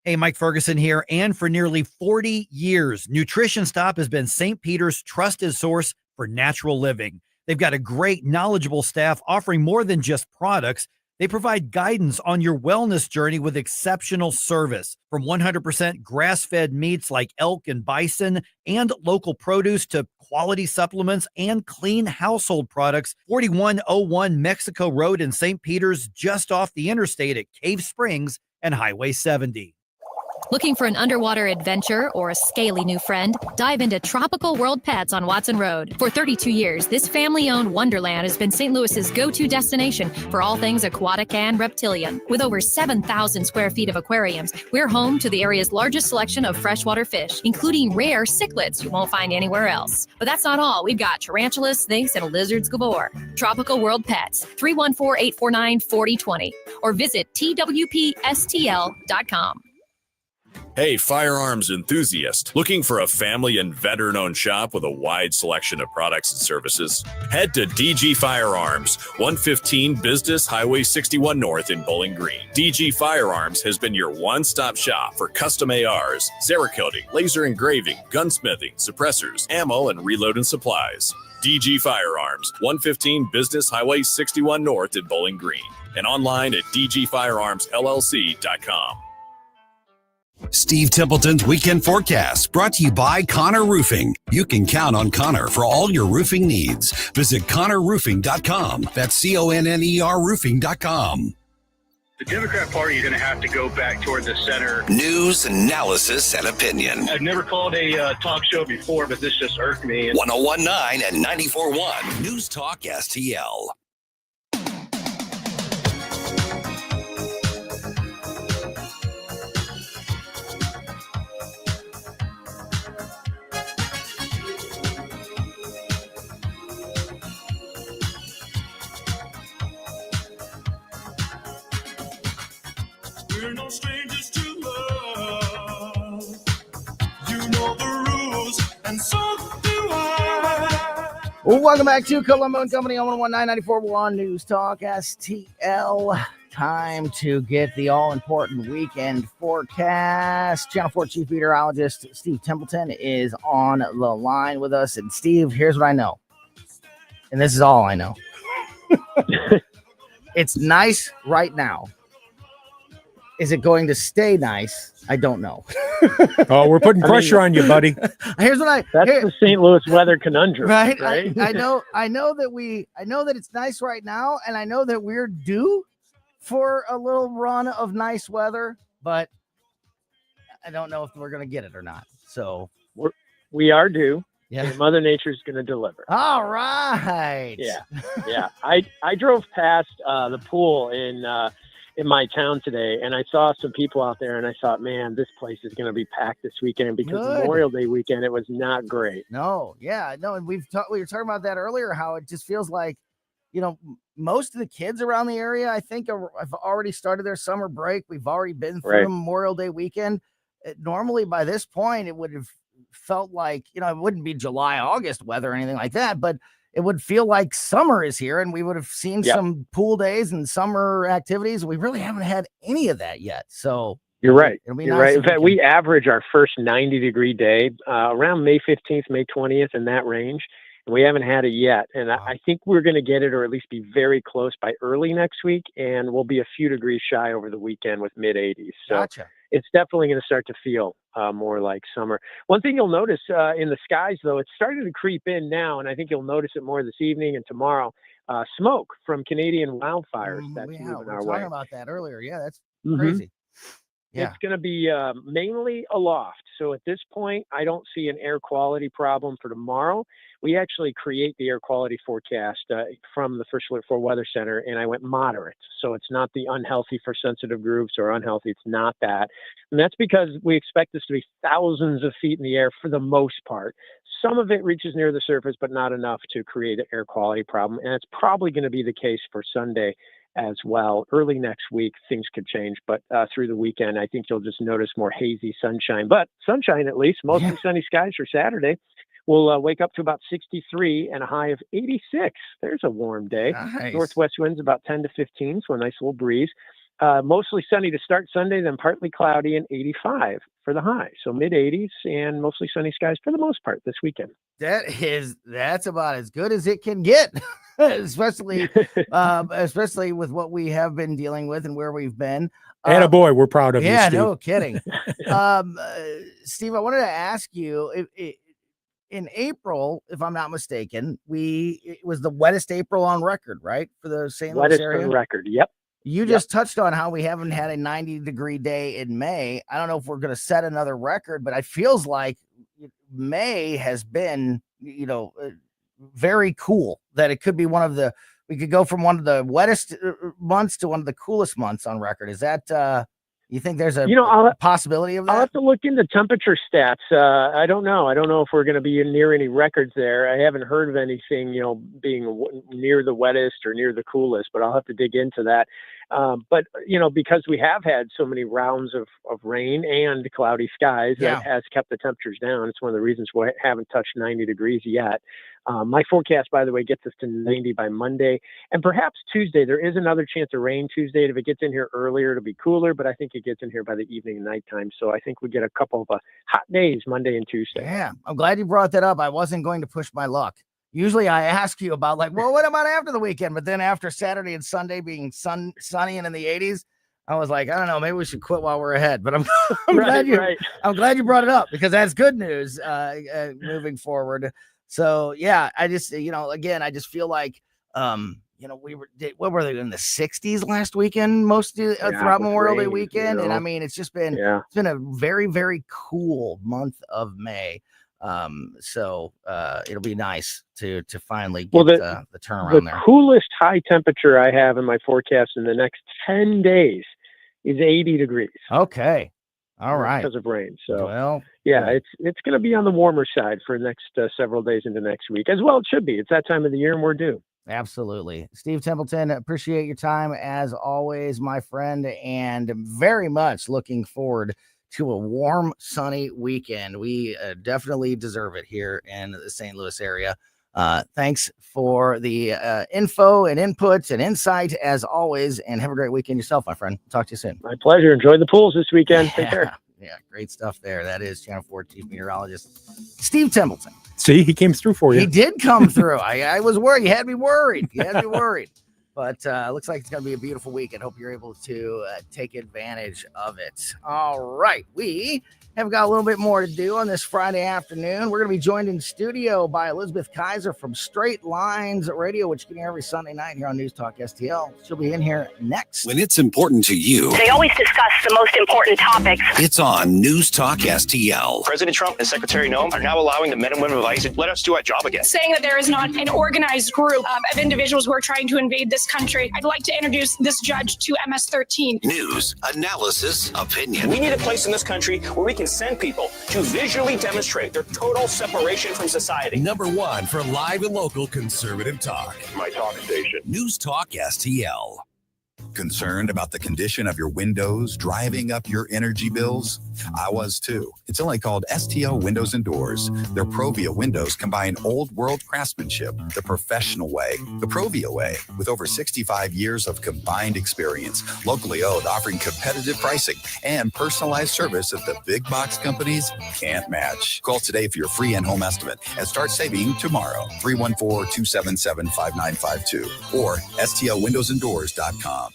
Hey, Mike Ferguson here, and for nearly 40 years, Nutrition Stop has been St. Peter's trusted source for natural living. They've got a great, knowledgeable staff offering more than just products. They provide guidance on your wellness journey with exceptional service, from 100% grass-fed meats like elk and bison and local produce to quality supplements and clean household products. 4101 Mexico Road in St. Peter's, just off the interstate at Cave Springs and Highway 70. Looking for an underwater adventure or a scaly new friend? Dive into Tropical World Pets on Watson Road. For 32 years, this family-owned wonderland has been St. Louis's go-to destination for all things aquatic and reptilian. With over 7,000 square feet of aquariums, we're home to the area's largest selection of freshwater fish, including rare cichlids you won't find anywhere else. But that's not all. We've got tarantulas, snakes, and lizards galore. Tropical World Pets, 314-849-4020, or visit twpstl.com. Hey, firearms enthusiast, looking for a family and veteran-owned shop with a wide selection of products and services? Head to DG Firearms, 115 Business Highway 61 North in Bowling Green. DG Firearms has been your one-stop shop for custom ARs, Cerakoting, laser engraving, gunsmithing, suppressors, ammo, and reloading supplies. DG Firearms, 115 Business Highway 61 North in Bowling Green, and online at dgfirearmsllc.com. Steve Templeton's Weekend Forecast, brought to you by Connor Roofing. You can count on Connor for all your roofing needs. Visit ConnorRoofing.com. That's CONNER roofing.com. The Democrat Party is going to have to go back toward the center. News, analysis, and opinion. I've never called a talk show before, but this just irked me. 101.9 and 94.1 News Talk STL. We're no strangers to love. You know the rules, and so do I. Well, welcome back to Colombo Company on 119.94.1 News Talk STL. Time to get the all-important weekend forecast. Channel 4 Chief Meteorologist Steve Templeton is on the line with us. And Steve, here's what I know. And this is all I know. It's nice right now. Is it going to stay nice? I don't know. Oh, we're putting pressure on you, buddy. Here's what That's the St. Louis weather conundrum, right? right? I know that it's nice right now, and I know that we're due for a little run of nice weather, but I don't know if we're going to get it or not. So we are due. Yeah. And Mother Nature's going to deliver. All right. Yeah. I drove past the pool in my town today, and I saw some people out there, and I thought, man, this place is going to be packed this weekend, because Good. Memorial Day weekend, it was not great. No, and we were talking about that earlier, how it just feels like, most of the kids around the area, I think, have already started their summer break. We've already been through Memorial Day weekend. Normally, by this point, it would have felt like, it wouldn't be July, August weather or anything like that, but it would feel like summer is here, and we would have seen some pool days and summer activities. We really haven't had any of that yet. So you're right. It'll be You're nice right. if In fact, we average our first 90-degree day around May 15th, May 20th, in that range. And we haven't had it yet. And I think we're going to get it, or at least be very close by early next week. And we'll be a few degrees shy over the weekend with mid-80s. So Gotcha. It's definitely going to start to feel more like summer. One thing you'll notice in the skies, though, it's starting to creep in now, and I think you'll notice it more this evening and tomorrow. Smoke from Canadian wildfires that's moving our way. We were talking about that earlier. Yeah, that's Mhm. crazy. Yeah. It's going to be mainly aloft. So at this point, I don't see an air quality problem for tomorrow. We actually create the air quality forecast from the First Alert 4 Weather Center, and I went moderate. So it's not the unhealthy for sensitive groups or unhealthy. It's not that. And that's because we expect this to be thousands of feet in the air for the most part. Some of it reaches near the surface, but not enough to create an air quality problem. And it's probably going to be the case for Sunday as well. Early next week, things could change, but through the weekend, I think you'll just notice more hazy sunshine. But sunshine, at least, mostly sunny skies for Saturday. We'll wake up to about 63 and a high of 86. There's a warm day. Nice. Northwest winds about 10 to 15, so a nice little breeze. Mostly sunny to start Sunday, then partly cloudy and 85 for the high. So mid-80s and mostly sunny skies for the most part this weekend. That's about as good as it can get, especially with what we have been dealing with and where we've been. And a boy, we're proud of you, yeah, Steve. no kidding. Steve, I wanted to ask you, in April, if I'm not mistaken, it was the wettest April on record, right, for the St. Louis Wettest area? on record, yep. You just touched on how we haven't had a 90-degree day in May. I don't know if we're going to set another record, but it feels like May has been, very cool, that it could be we could go from one of the wettest months to one of the coolest months on record. Is that, you think there's a possibility of that? I'll have to look into temperature stats. I don't know. I don't know if we're going to be near any records there. I haven't heard of anything, being near the wettest or near the coolest, but I'll have to dig into that. But because we have had so many rounds of rain and cloudy skies, that has kept the temperatures down. It's one of the reasons why I haven't touched 90 degrees yet. My forecast, by the way, gets us to 90 by Monday and perhaps Tuesday. There is another chance of rain Tuesday. If it gets in here earlier, it'll be cooler, but I think it gets in here by the evening and nighttime. So I think we get a couple of hot days Monday and Tuesday. Yeah, I'm glad you brought that up. I wasn't going to push my luck. Usually I ask you about what about after the weekend? But then after Saturday and Sunday being sunny and in the 80s, I was like, I don't know, maybe we should quit while we're ahead. But I'm glad you brought it up, because that's good news moving forward. So yeah, I just, again, I just feel like, what were they in the 60s last weekend? Throughout Memorial Day weekend, and I mean, it's been a very, very cool month of May. So it'll be nice to finally get the turnaround there. The coolest high temperature I have in my forecast in the next 10 days is 80 degrees. Okay. All right. Because of rain. So, it's going to be on the warmer side for the next several days into next week, as well. It should be. It's that time of the year and we're due. Absolutely. Steve Templeton, appreciate your time as always, my friend, and very much looking forward to a warm, sunny weekend. We definitely deserve it here in the St. Louis area. Thanks for the info and inputs and insight as always, and have a great weekend yourself, my friend. Talk to you soon. My pleasure. Enjoy the pools this weekend. Take care. Yeah, great stuff there. That is Channel 4 Chief Meteorologist Steve Templeton. See, he came through for you. He did come through. I was worried. You had me worried. But looks like it's going to be a beautiful weekend. Hope you're able to take advantage of it. All right. We have got a little bit more to do on this Friday afternoon. We're going to be joined in studio by Elizabeth Kayser from Straight Lines Radio, which you can hear every Sunday night here on News Talk STL. She'll be in here next. When it's important to you, They always discuss the most important topics. it's on News Talk STL. President Trump and Secretary Noem are now allowing the men and women of ICE to let us do our job again. Saying that there is not an organized group of individuals who are trying to invade this country. I'd like to introduce this judge to MS-13. News, analysis, opinion. We need a place in this country where we can send people to visually demonstrate their total separation from society. Number one for live and local conservative talk. My talk station. News Talk STL. Concerned about the condition of your windows driving up your energy bills? I was too. It's only called STL Windows and Doors. Their Provia windows combine old world craftsmanship the professional way, the Provia way, with over 65 years of combined experience, locally owned, offering competitive pricing and personalized service that the big box companies can't match. Call today for your free in-home estimate and start saving tomorrow. 314-277-5952 or stlwindowsanddoors.com.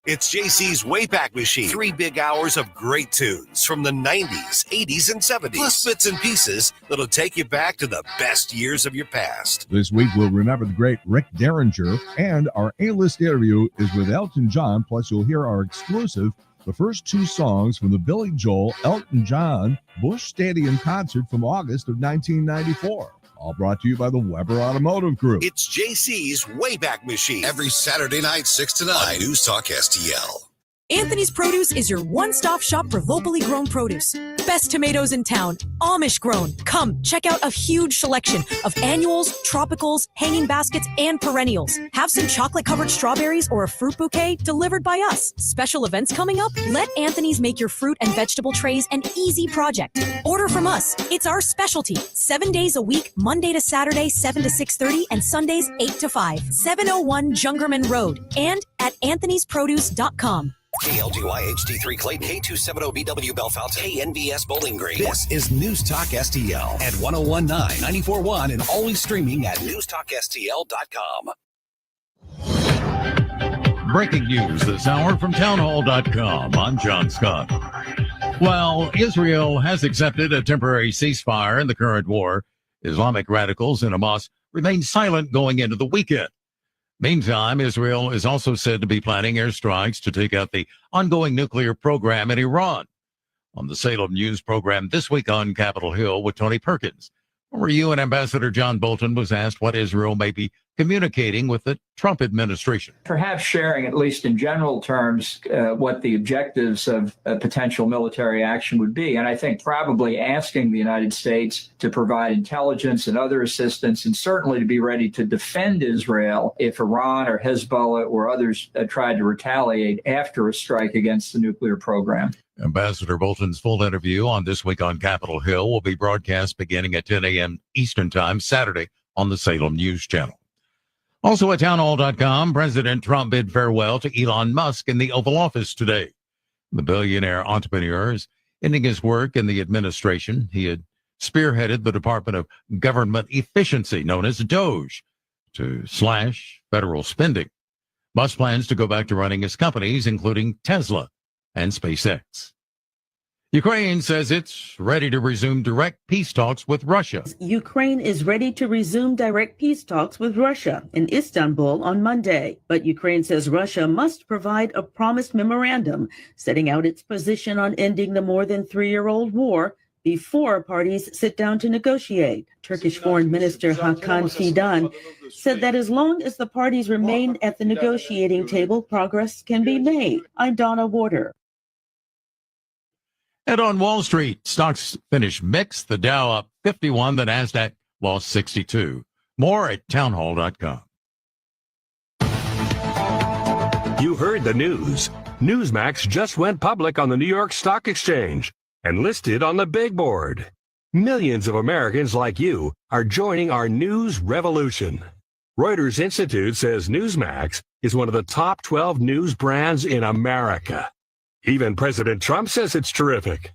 It's JC's Wayback Machine. 3 big hours of great tunes from the 90s, 80s, and 70s. Plus bits and pieces that'll take you back to the best years of your past. This week, we'll remember the great Rick Derringer, and our A-list interview is with Elton John. Plus, you'll hear our exclusive, the first 2 songs from the Billy Joel, Elton John, Busch Stadium concert from August of 1994. All brought to you by the Weber Automotive Group. It's JC's Wayback Machine. Every Saturday night, 6 to 9. News Talk STL. Anthony's Produce is your one-stop shop for locally grown produce. Best tomatoes in town, Amish grown. Come, check out a huge selection of annuals, tropicals, hanging baskets, and perennials. Have some chocolate-covered strawberries or a fruit bouquet delivered by us. Special events coming up? Let Anthony's make your fruit and vegetable trays an easy project. Order from us. It's our specialty. 7 days a week, Monday to Saturday, 7 to 6:30, and Sundays, 8 to 5. 701 Jungerman Road and at anthonysproduce.com. KLGY HD3 Clayton, K270BW Bellefonte, KNVS Bowling Green. This is News Talk STL at 1019, 94.1, and always streaming at newstalkstl.com. Breaking news this hour from townhall.com. I'm John Scott. While Israel has accepted a temporary ceasefire in the current war, Islamic radicals in Hamas remain silent going into the weekend. Meantime, Israel is also said to be planning airstrikes to take out the ongoing nuclear program in Iran. On the Salem News program this week on Capitol Hill with Tony Perkins, former UN Ambassador John Bolton was asked what Israel may be communicating with the Trump administration. Perhaps sharing, at least in general terms, what the objectives of potential military action would be. And I think probably asking the United States to provide intelligence and other assistance, and certainly to be ready to defend Israel if Iran or Hezbollah or others tried to retaliate after a strike against the nuclear program. Ambassador Bolton's full interview on This Week on Capitol Hill will be broadcast beginning at 10 a.m. Eastern Time Saturday on the Salem News Channel. Also at townhall.com, President Trump bid farewell to Elon Musk in the Oval Office today. The billionaire entrepreneur is ending his work in the administration. He had spearheaded the Department of Government Efficiency, known as DOGE, to slash federal spending. Musk plans to go back to running his companies, including Tesla and SpaceX. Ukraine says it's ready to resume direct peace talks with Russia. Ukraine is ready to resume direct peace talks with Russia in Istanbul on Monday. But Ukraine says Russia must provide a promised memorandum setting out its position on ending the more than 3-year-old war before parties sit down to negotiate. Turkish Foreign Minister Hakan Fidan said that as long as the parties remain at the negotiating table, progress can be made. I'm Donna Warder. And on Wall Street, stocks finished mixed. The Dow up 51, the Nasdaq lost 62. More at townhall.com. You heard the news. Newsmax just went public on the New York Stock Exchange and listed on the big board. Millions of Americans like you are joining our news revolution. Reuters Institute says Newsmax is one of the top 12 news brands in America. Even President Trump says it's terrific.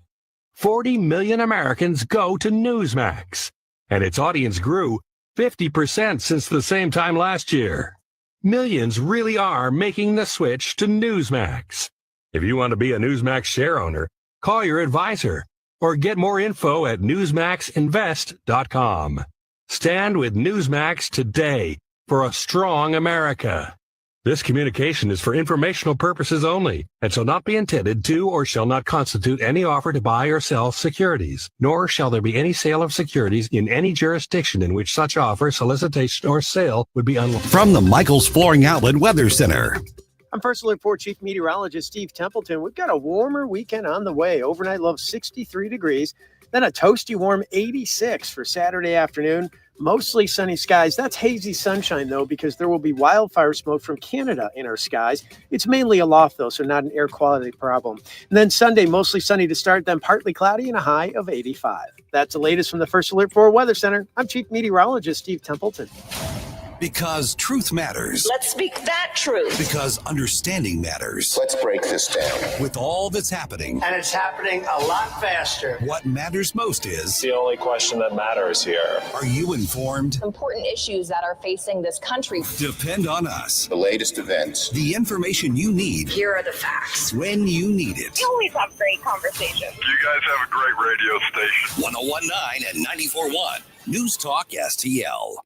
40 million Americans go to Newsmax, and its audience grew 50% since the same time last year. Millions really are making the switch to Newsmax. If you want to be a Newsmax share owner, call your advisor or get more info at newsmaxinvest.com. Stand with Newsmax today for a strong America. This communication is for informational purposes only and shall not be intended to or shall not constitute any offer to buy or sell securities, nor shall there be any sale of securities in any jurisdiction in which such offer, solicitation, or sale would be unlawful. From the Michael's Flooring Outlet Weather Center. I'm First Alert 4 Chief Meteorologist Steve Templeton. We've got a warmer weekend on the way. Overnight low of 63 degrees, then a toasty warm 86 for Saturday afternoon. Mostly sunny skies. That's hazy sunshine, though, because there will be wildfire smoke from Canada in our skies. It's mainly aloft, though, so not an air quality problem. And then Sunday, mostly sunny to start, then partly cloudy and a high of 85. That's the latest from the First Alert 4 Weather Center. I'm Chief Meteorologist Steve Templeton. Because truth matters. Let's speak that truth. Because understanding matters. Let's break this down. With all that's happening. And it's happening a lot faster. What matters most is... the only question that matters here. Are you informed? Important issues that are facing this country. Depend on us. The latest events. The information you need. Here are the facts. When you need it. We always have great conversations. You guys have a great radio station. 101.9 and 94.1. News Talk STL.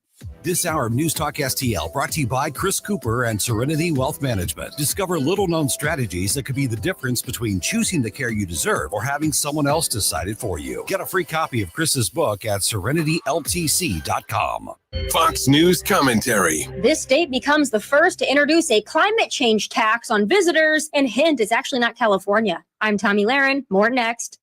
This hour of News Talk STL brought to you by Chris Cooper and Serenity Wealth Management. Discover little-known strategies that could be the difference between choosing the care you deserve or having someone else decide it for you. Get a free copy of Chris's book at serenityltc.com. Fox News commentary. This state becomes the first to introduce a climate change tax on visitors, and hint, it's actually not California. I'm Tommy Lahren. More next.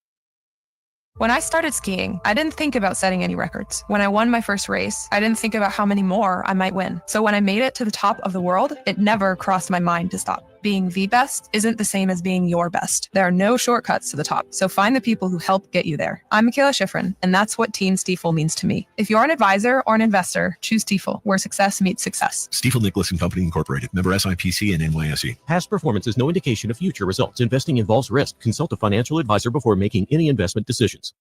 When I started skiing, I didn't think about setting any records. When I won my first race, I didn't think about how many more I might win. So when I made it to the top of the world, it never crossed my mind to stop. Being the best isn't the same as being your best. There are no shortcuts to the top, so find the people who help get you there. I'm Michaela Schifrin, and that's what Team Stiefel means to me. If you're an advisor or an investor, choose Stiefel, where success meets success. Stiefel Nicholas and Company Incorporated, member SIPC and NYSE. Past performance is no indication of future results. Investing involves risk. Consult a financial advisor before making any investment decisions.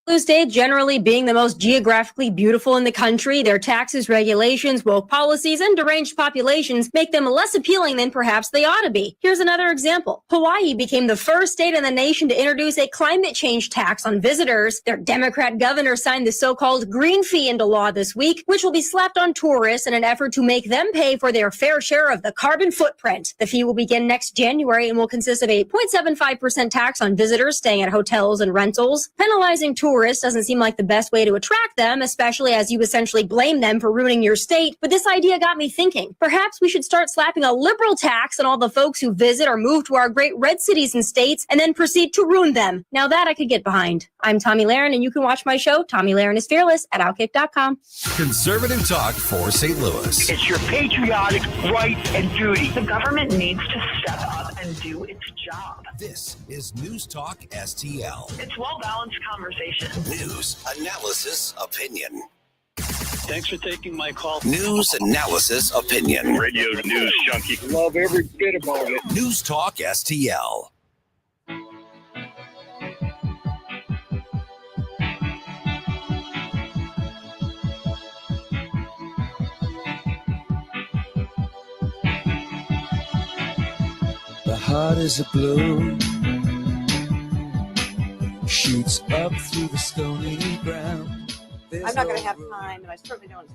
Blue state generally being the most geographically beautiful in the country, their taxes, regulations, woke policies, and deranged populations make them less appealing than perhaps they ought to be. Here's another example. Hawaii became the first state in the nation to introduce a climate change tax on visitors. Their Democrat governor signed the so-called green fee into law this week, which will be slapped on tourists in an effort to make them pay for their fair share of the carbon footprint. The fee will begin next January and will consist of a 0.75% tax on visitors staying at hotels and rentals. Penalizing tourists doesn't seem like the best way to attract them, especially as you essentially blame them for ruining your state. But this idea got me thinking. Perhaps we should start slapping a liberal tax on all the folks who visit or move to our great red cities and states and then proceed to ruin them. Now that I could get behind. I'm Tommy Lahren, and you can watch my show, Tommy Lahren is Fearless, at Outkick.com. Conservative talk for St. Louis. It's your patriotic right and duty. The government needs to step up and do its job. This is News Talk STL. It's well-balanced conversation. News, analysis, opinion. Thanks for taking my call. News, analysis, opinion. Radio news junkie. Love every bit about it. News Talk STL. The heart is a blue, shoots up through the stony ground. I'm not going to have time, and I certainly don't.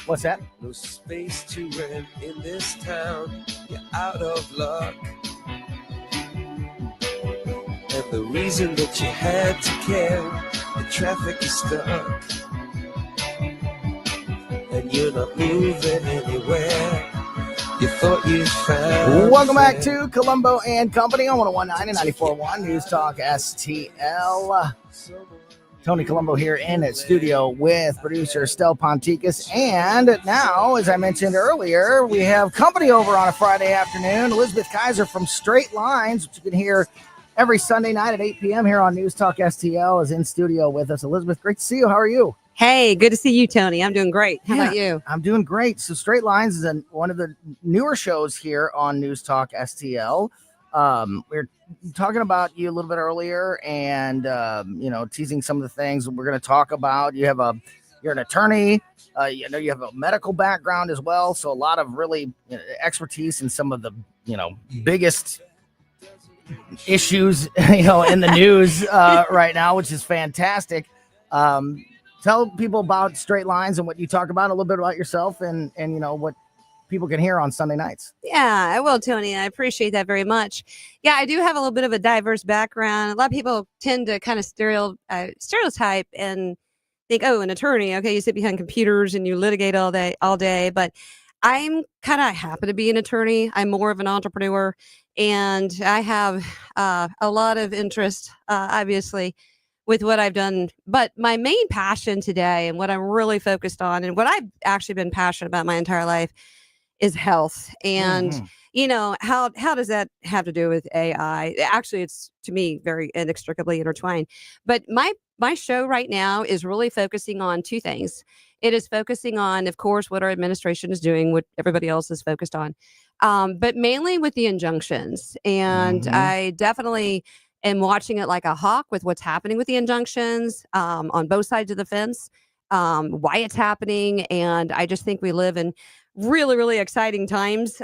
What's that? No space to rent in this town. You're out of luck. And the reason that you had to care, the traffic is stuck. And you're not moving anywhere. You thought you found. Welcome back to Colombo and Company on 101.9 and 94.1 News Talk STL. Tony Colombo here in the studio with producer Stel Ponticus. And now, as I mentioned earlier, we have company over on a Friday afternoon. Elizabeth Kayser from Straight Lines, which you can hear every Sunday night at 8 p.m. here on News Talk STL, is in studio with us. Elizabeth, great to see you. How are you? Hey, good to see you, Tony. I'm doing great. How about you? I'm doing great. So Straight Lines is one of the newer shows here on News Talk STL. We're talking about you a little bit earlier and, teasing some of the things we're going to talk about. You're an attorney. You have a medical background as well. So a lot of really expertise in some of the, biggest issues, in the news right now, which is fantastic. Tell people about Straight Lines and what you talk about, a little bit about yourself and what people can hear on Sunday nights. Yeah, I will, Tony. I appreciate that very much. Yeah, I do have a little bit of a diverse background. A lot of people tend to kind of stereotype and think, oh, an attorney, okay, you sit behind computers and you litigate all day. But I'm kind of happen to be an attorney. I'm more of an entrepreneur, and I have a lot of interest, obviously, with what I've done. But my main passion today and what I'm really focused on and what I've actually been passionate about my entire life is health. And, how does that have to do with AI? Actually, it's, to me, very inextricably intertwined. But my show right now is really focusing on two things. It is focusing on, of course, what our administration is doing, what everybody else is focused on, but mainly with the injunctions. And I definitely am watching it like a hawk with what's happening with the injunctions on both sides of the fence, why it's happening. And I just think we live in really, really exciting times.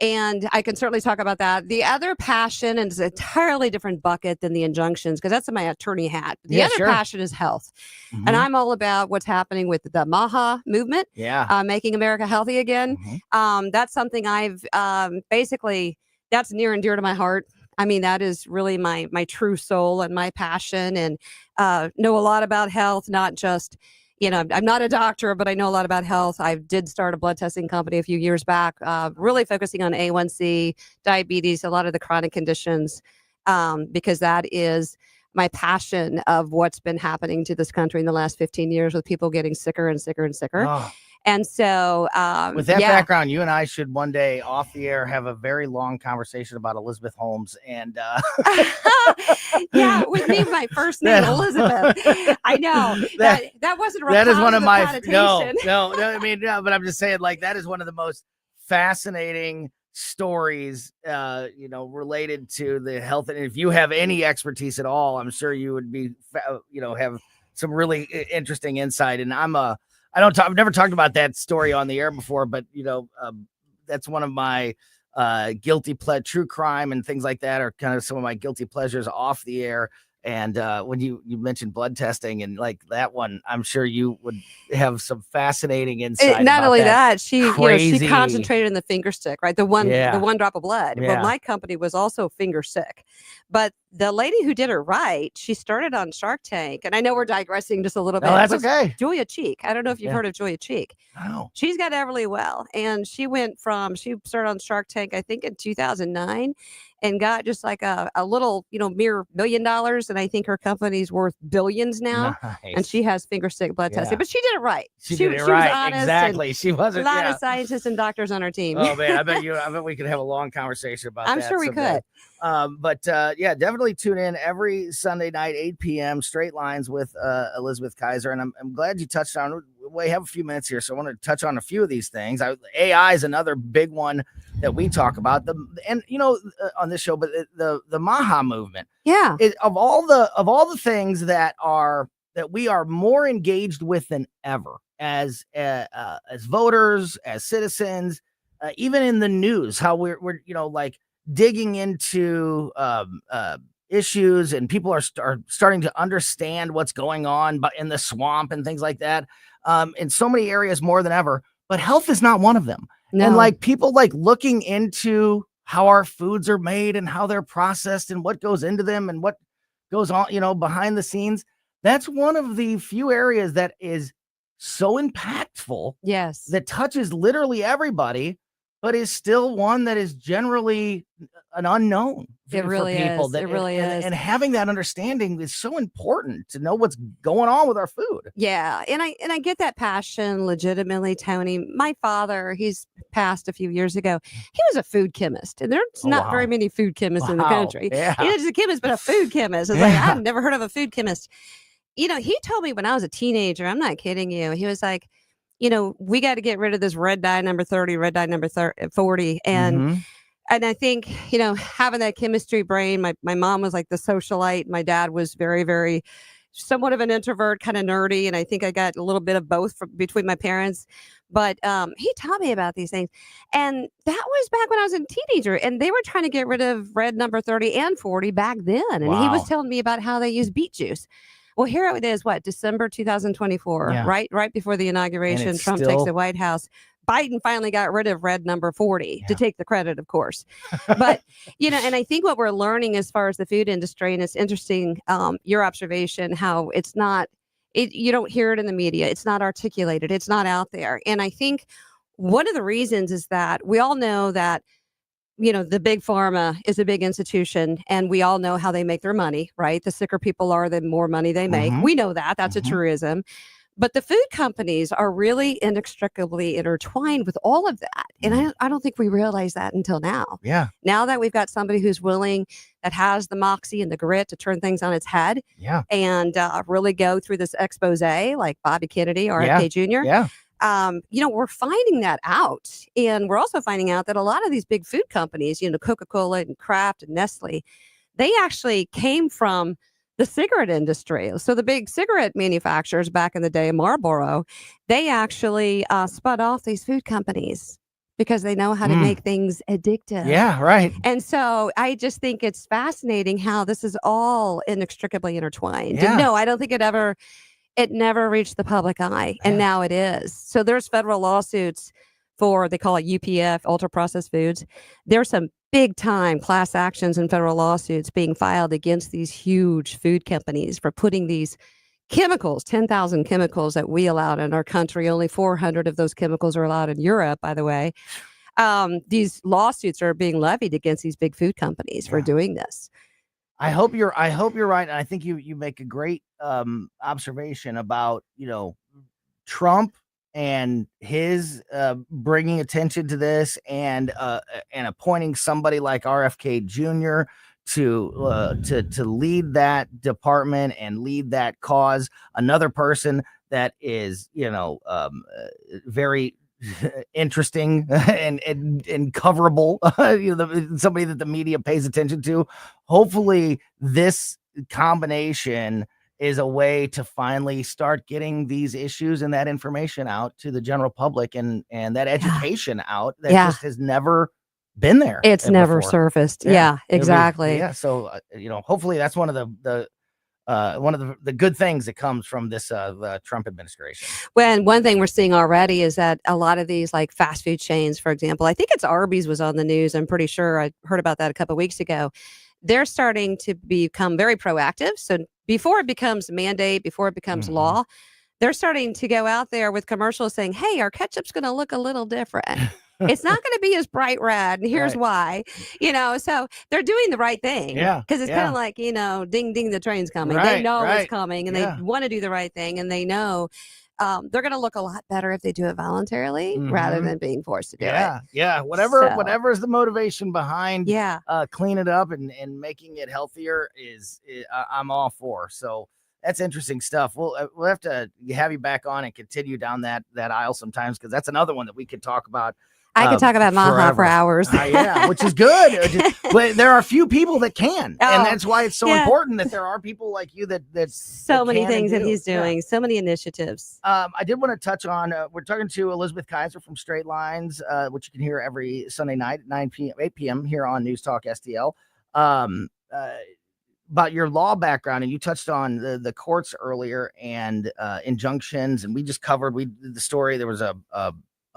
And I can certainly talk about that. The other passion, and it's an entirely different bucket than the injunctions, because that's in my attorney hat. The other passion is health. And I'm all about what's happening with the MAHA movement, making America healthy again. That's something I've basically, that's near and dear to my heart. I mean, that is really my true soul and my passion, and know a lot about health, not just, I'm not a doctor, but I know a lot about health. I did start a blood testing company a few years back, really focusing on A1C, diabetes, a lot of the chronic conditions, because that is my passion of what's been happening to this country in the last 15 years with people getting sicker and sicker and sicker. Oh. And so, with that background, you and I should one day off the air have a very long conversation about Elizabeth Holmes and yeah, with me, my first name Elizabeth. I know that wasn't a that is one of my connotation. no. I mean, but I'm just saying, like, that is one of the most fascinating stories, related to the health. And if you have any expertise at all, I'm sure you would be, have some really interesting insight. And I've never talked about that story on the air before, but that's one of my guilty true crime and things like that are kind of some of my guilty pleasures off the air. And when you mentioned blood testing and like that one, I'm sure you would have some fascinating insight. Not only that, she crazy... she concentrated in the finger stick, right? The one drop of blood. Yeah. Well, my company was also finger stick, but the lady who did it right, she started on Shark Tank, and I know we're digressing just a little bit. No, that's okay. Julia Cheek. I don't know if you've heard of Julia Cheek. Oh. She's got Everly Well, and she started on Shark Tank, I think in 2009. And got just like a little, mere $1 million. And I think her company's worth billions now. Nice. And she has finger stick blood testing, but she did it right. She did it right. Was honest. Exactly. She wasn't. A lot of scientists and doctors on our team. Oh man, I bet we could have a long conversation about that. I'm sure we could. But definitely tune in every Sunday night, 8 p.m. Straight Lines with Elizabeth Kayser. And I'm glad you touched on. We have a few minutes here, so I want to touch on a few of these things. AI is another big one that we talk about. On this show, but the MAHA movement. Yeah. Of all the things that we are more engaged with than ever as voters, as citizens, even in the news, how we're like digging into issues, and people are starting to understand what's going on, but in the swamp and things like that, in so many areas more than ever. But health is not one of them. No. And like people like looking into how our foods are made and how they're processed and what goes into them and what goes on, behind the scenes. That's one of the few areas that is so impactful. Yes. That touches literally everybody, but is still one that is generally an unknown It really for people. is. It really is. And having that understanding is so important to know what's going on with our food. Yeah, and I get that passion legitimately, Tony. My father, he's passed a few years ago. He was a food chemist, and there's not very many food chemists in the country. Yeah. He was just a chemist, but a food chemist. It's like, I've never heard of a food chemist. He told me when I was a teenager, I'm not kidding you. He was like, we got to get rid of this red dye number 30, red dye number 40. And I think, having that chemistry brain, my mom was like the socialite. My dad was very, very somewhat of an introvert, kind of nerdy. And I think I got a little bit of both between my parents. But he taught me about these things. And that was back when I was a teenager. And they were trying to get rid of red number 30 and 40 back then. And he was telling me about how they use beet juice. Well, here it is, December 2024, right before the inauguration, Trump takes the White House. Biden finally got rid of red number 40 to take the credit, of course. But, and I think what we're learning as far as the food industry, and it's interesting, your observation, how it's not, you don't hear it in the media. It's not articulated. It's not out there. And I think one of the reasons is that we all know that, the big pharma is a big institution, and we all know how they make their money, right? The sicker people are, the more money they make. We know that. That's a truism. But the food companies are really inextricably intertwined with all of that. And I don't think we realize that until now. Yeah. Now that we've got somebody who's willing, that has the moxie and the grit to turn things on its head and really go through this expose like Bobby Kennedy, RFK Jr. Yeah. We're finding that out. And we're also finding out that a lot of these big food companies, Coca-Cola and Kraft and Nestle, they actually came from the cigarette industry. So the big cigarette manufacturers back in the day, Marlboro, they actually spun off these food companies because they know how to make things addictive. Yeah, right. And so I just think it's fascinating how this is all inextricably intertwined. Yeah. And no, I don't think it never reached the public eye, and now it is. So there's federal lawsuits for, they call it UPF, ultra processed foods. There's some big time class actions and federal lawsuits being filed against these huge food companies for putting these chemicals, 10,000 chemicals that we allowed in our country. Only 400 of those chemicals are allowed in Europe, by the way. These lawsuits are being levied against these big food companies for doing this. I hope you're right. And I think you make a great observation about, Trump and his bringing attention to this and appointing somebody like RFK Jr. to lead that department and lead that cause. Another person that is, very interesting and coverable, somebody that the media pays attention to. Hopefully this combination is a way to finally start getting these issues and that information out to the general public and that education out that just has never been there. It's never before. surfaced. Yeah, exactly. Yeah. So, hopefully that's one of the good things that comes from this the Trump administration. When one thing we're seeing already is that a lot of these like fast food chains, for example, I think it's Arby's was on the news. I'm pretty sure I heard about that a couple of weeks ago. They're starting to become very proactive. So before it becomes mandate, before it becomes law, they're starting to go out there with commercials saying, hey, our ketchup's going to look a little different. It's not going to be as bright red. And here's why, so they're doing the right thing. Yeah. Because it's kind of like, ding, ding, the train's coming. They know it's coming and they want to do the right thing. And they know they're going to look a lot better if they do it voluntarily rather than being forced to do it. Yeah. Whatever is the motivation behind clean it up and making it healthier is I'm all for. So that's interesting stuff. We'll have to have you back on and continue down that aisle sometimes, because that's another one that we could talk about. I could talk about Maha for hours. Which is good. But there are few people that can. And that's why it's so important that there are people like you that so many things that he's doing, so many initiatives. I did want to touch on, we're talking to Elizabeth Kayser from Straight Lines, which you can hear every Sunday night at 8 p.m. here on News Talk STL. about your law background, and you touched on the courts earlier and injunctions, and we just covered the story. There was a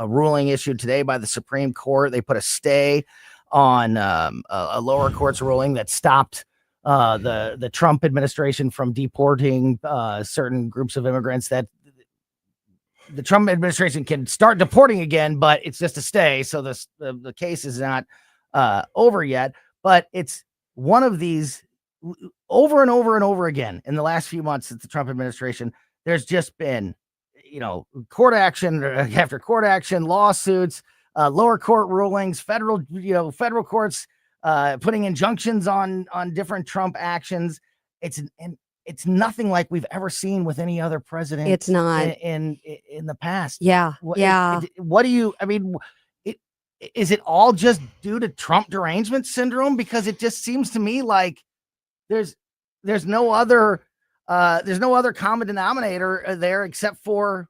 ruling issued today by the Supreme Court. They put a stay on a lower court's ruling that stopped the Trump administration from deporting certain groups of immigrants. That the Trump administration can start deporting again, but it's just a stay. So the case is not over yet, but it's one of these over and over and over again in the last few months since the Trump administration. There's just been, court action after court action, lawsuits, lower court rulings, federal courts putting injunctions on different Trump actions. It's nothing like we've ever seen with any other president. It's not in the past. Yeah. What do you? I mean, is it all just due to Trump derangement syndrome? Because it just seems to me like there's no other common denominator there except for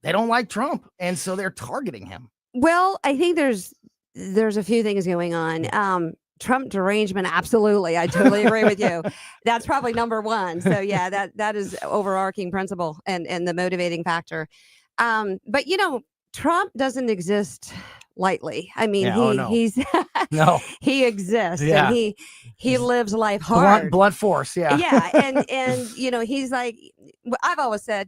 they don't like Trump, and so they're targeting him. Well, I think there's a few things going on. Trump derangement, absolutely. I totally agree with you. That's probably number one. So yeah, that is overarching principle and the motivating factor. But Trump doesn't exist lightly. I mean, he's no, he exists, yeah. and he lives life hard. Blunt force, yeah. Yeah, and he's like, I've always said,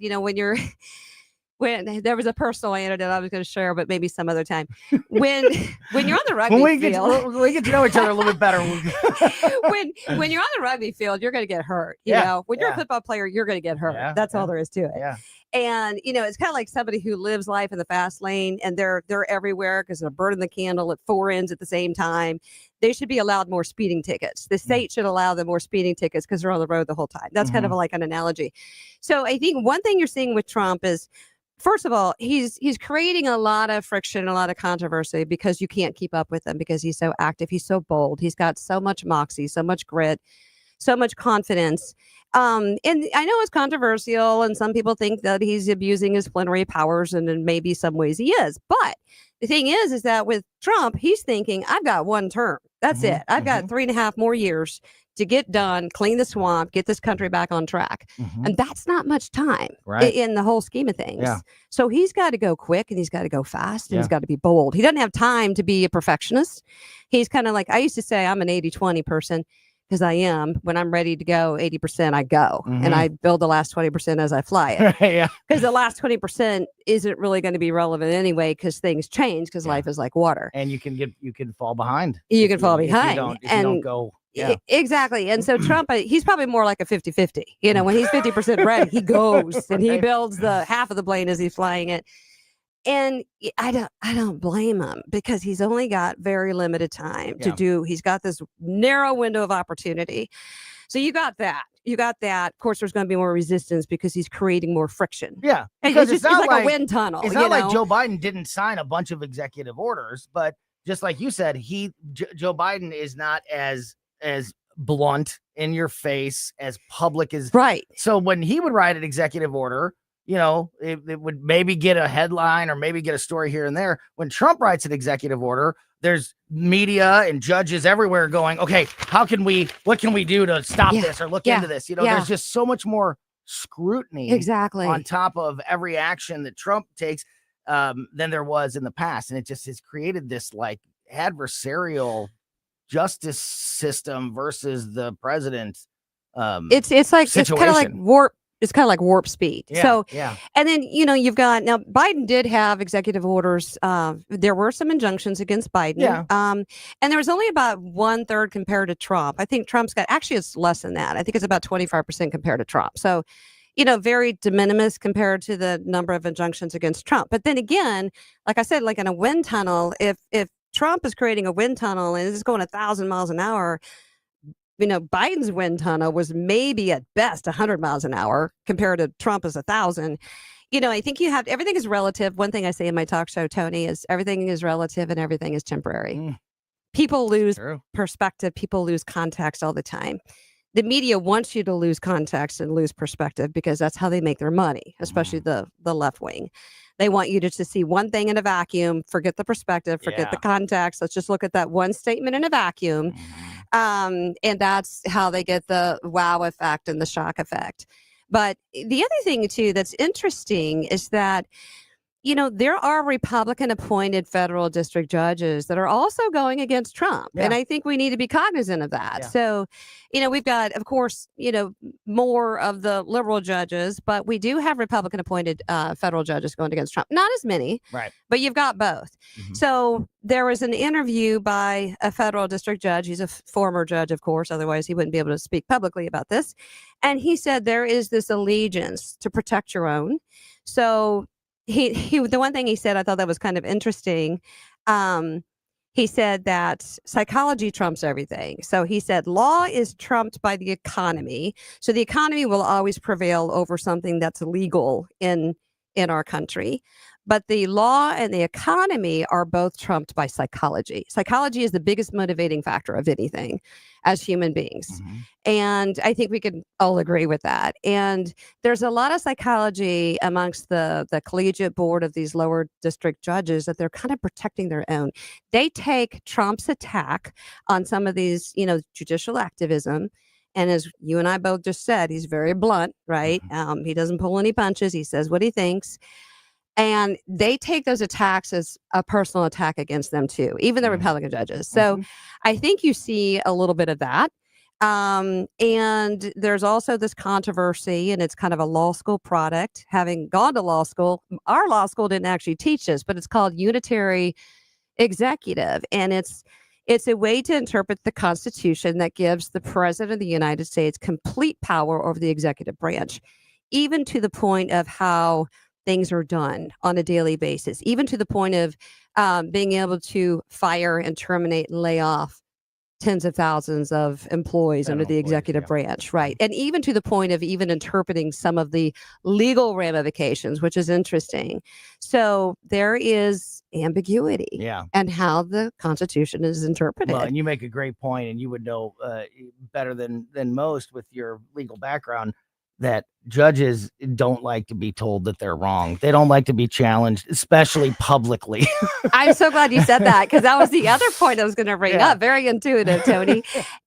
when there was a personal anecdote I was going to share, but maybe some other time. When you're on the rugby field, we get to know each other a little bit better. when you're on the rugby field, you're going to get hurt. You know, when you're a football player, you're going to get hurt. Yeah, That's all there is to it. Yeah. And it's kind of like somebody who lives life in the fast lane, and they're everywhere because they're burning the candle at four ends at the same time. They should be allowed more speeding tickets. The state should allow them more speeding tickets because they're on the road the whole time. That's kind of like an analogy. So I think one thing you're seeing with Trump is, first of all, he's creating a lot of friction, a lot of controversy because you can't keep up with him because he's so active. He's so bold. He's got so much moxie, so much grit, so much confidence. And I know it's controversial, and some people think that he's abusing his plenary powers, and in maybe some ways he is. But the thing is that with Trump, he's thinking, I've got one term. That's it. I've got 3.5 more years to get done, clean the swamp, get this country back on track. And that's not much time in the whole scheme of things. Yeah. So he's got to go quick, and he's got to go fast, and he's got to be bold. He doesn't have time to be a perfectionist. He's kind of like, I used to say I'm an 80-20 person, because I am. When I'm ready to go 80%, I go. And I build the last 20% as I fly it. Yeah. Because the last 20% isn't really going to be relevant anyway, because things change, because life is like water. And you can fall behind. You can fall behind. If you don't go. Yeah. Exactly. And so Trump, he's probably more like a 50-50. When he's 50% ready, he goes and he builds the half of the plane as he's flying it. And I don't blame him, because he's only got very limited time to do. He's got this narrow window of opportunity. So you got that. Of course, there's going to be more resistance because he's creating more friction. Yeah. Because it's not like a wind tunnel. It's not like Joe Biden didn't sign a bunch of executive orders, but just like you said, Joe Biden is not as blunt, in your face, as public as right. So when he would write an executive order, it would maybe get a headline or maybe get a story here and there. When Trump writes an executive order, there's media and judges everywhere going, okay, what can we do to stop this or look into this? There's just so much more scrutiny on top of every action that Trump takes than there was in the past. And it just has created this like adversarial justice system versus the president. It's like, situation. It's kind of like warp. It's kind of like warp speed. Yeah, and then, you've got, now Biden did have executive orders. There were some injunctions against Biden. Yeah. And there was only about 1/3 compared to Trump. I think Trump's got, actually it's less than that. I think it's about 25% compared to Trump. So, very de minimis compared to the number of injunctions against Trump. But then again, like I said, like in a wind tunnel, if Trump is creating a wind tunnel and it's going 1,000 miles an hour, Biden's wind tunnel was maybe at best 100 miles an hour compared to Trump is 1,000. I think everything is relative. One thing I say in my talk show, Tony, is everything is relative and everything is temporary. People lose perspective. People lose context all the time. The media wants you to lose context and lose perspective because that's how they make their money, especially the left wing. They want you to see one thing in a vacuum, forget the perspective, forget the context. Let's just look at that one statement in a vacuum. And that's how they get the wow effect and the shock effect. But the other thing, too, that's interesting is that, there are Republican appointed federal district judges that are also going against Trump. Yeah. And I think we need to be cognizant of that. Yeah. So, we've got, of course, more of the liberal judges, but we do have Republican appointed federal judges going against Trump. Not as many, Right. but you've got both. So there was an interview by a federal district judge. He's a former judge, of course, otherwise he wouldn't be able to speak publicly about this. And he said there is this allegiance to protect your own. So he the one thing he said, I thought that was kind of interesting. He said that psychology trumps everything. So he said law is trumped by the economy. So the economy will always prevail over something that's legal in our country. But the law and the economy are both trumped by psychology. Psychology is the biggest motivating factor of anything as human beings. And I think we could all agree with that. And there's a lot of psychology amongst the collegiate board of these lower district judges that they're kind of protecting their own. They take Trump's attack on some of these, judicial activism. And as you and I both just said, he's very blunt, right? He doesn't pull any punches. He says what he thinks. And they take those attacks as a personal attack against them, too, even the Republican judges. So I think you see a little bit of that. And there's also this controversy, and it's kind of a law school product. Having gone to law school, our law school didn't actually teach this, but it's called unitary executive. And it's a way to interpret the Constitution that gives the President of the United States complete power over the executive branch, even to the point of how things are done on a daily basis, even to the point of being able to fire and terminate and lay off tens of thousands of employees under the executive branch, right? And even to the point of even interpreting some of the legal ramifications, which is interesting. So there is ambiguity and how the Constitution is interpreted. Well, and you make a great point, and you would know better than most with your legal background that judges don't like to be told that they're wrong. They don't like to be challenged, especially publicly. I'm so glad you said that, because that was the other point I was going to bring up. Very intuitive, Tony.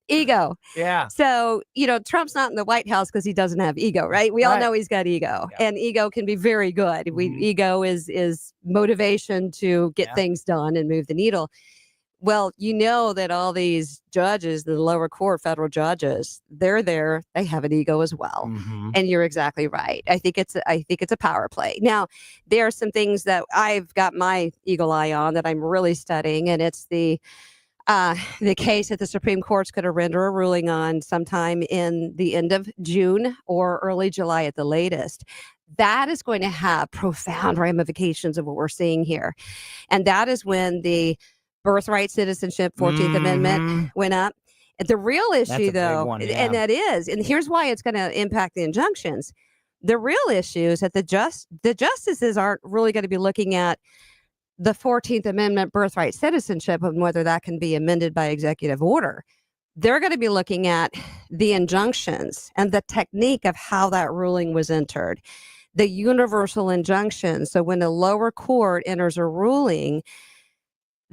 Ego. Yeah. So, Trump's not in the White House because he doesn't have ego, right? We all know he's got ego, and ego can be very good. Ego is motivation to get things done and move the needle. Well, that all these judges, the lower court federal judges, they're there. They have an ego as well. And you're exactly right. I think it's a power play. Now, there are some things that I've got my eagle eye on that I'm really studying, and it's the case that the Supreme Court's going to render a ruling on sometime in the end of June or early July at the latest. That is going to have profound ramifications of what we're seeing here. And that is when the birthright citizenship 14th Amendment went up. The real issue, though, and here's why it's going to impact the injunctions. The real issue is that the justices aren't really going to be looking at the 14th Amendment birthright citizenship and whether that can be amended by executive order. They're going to be looking at the injunctions and the technique of how that ruling was entered, the universal injunction. So when a lower court enters a ruling,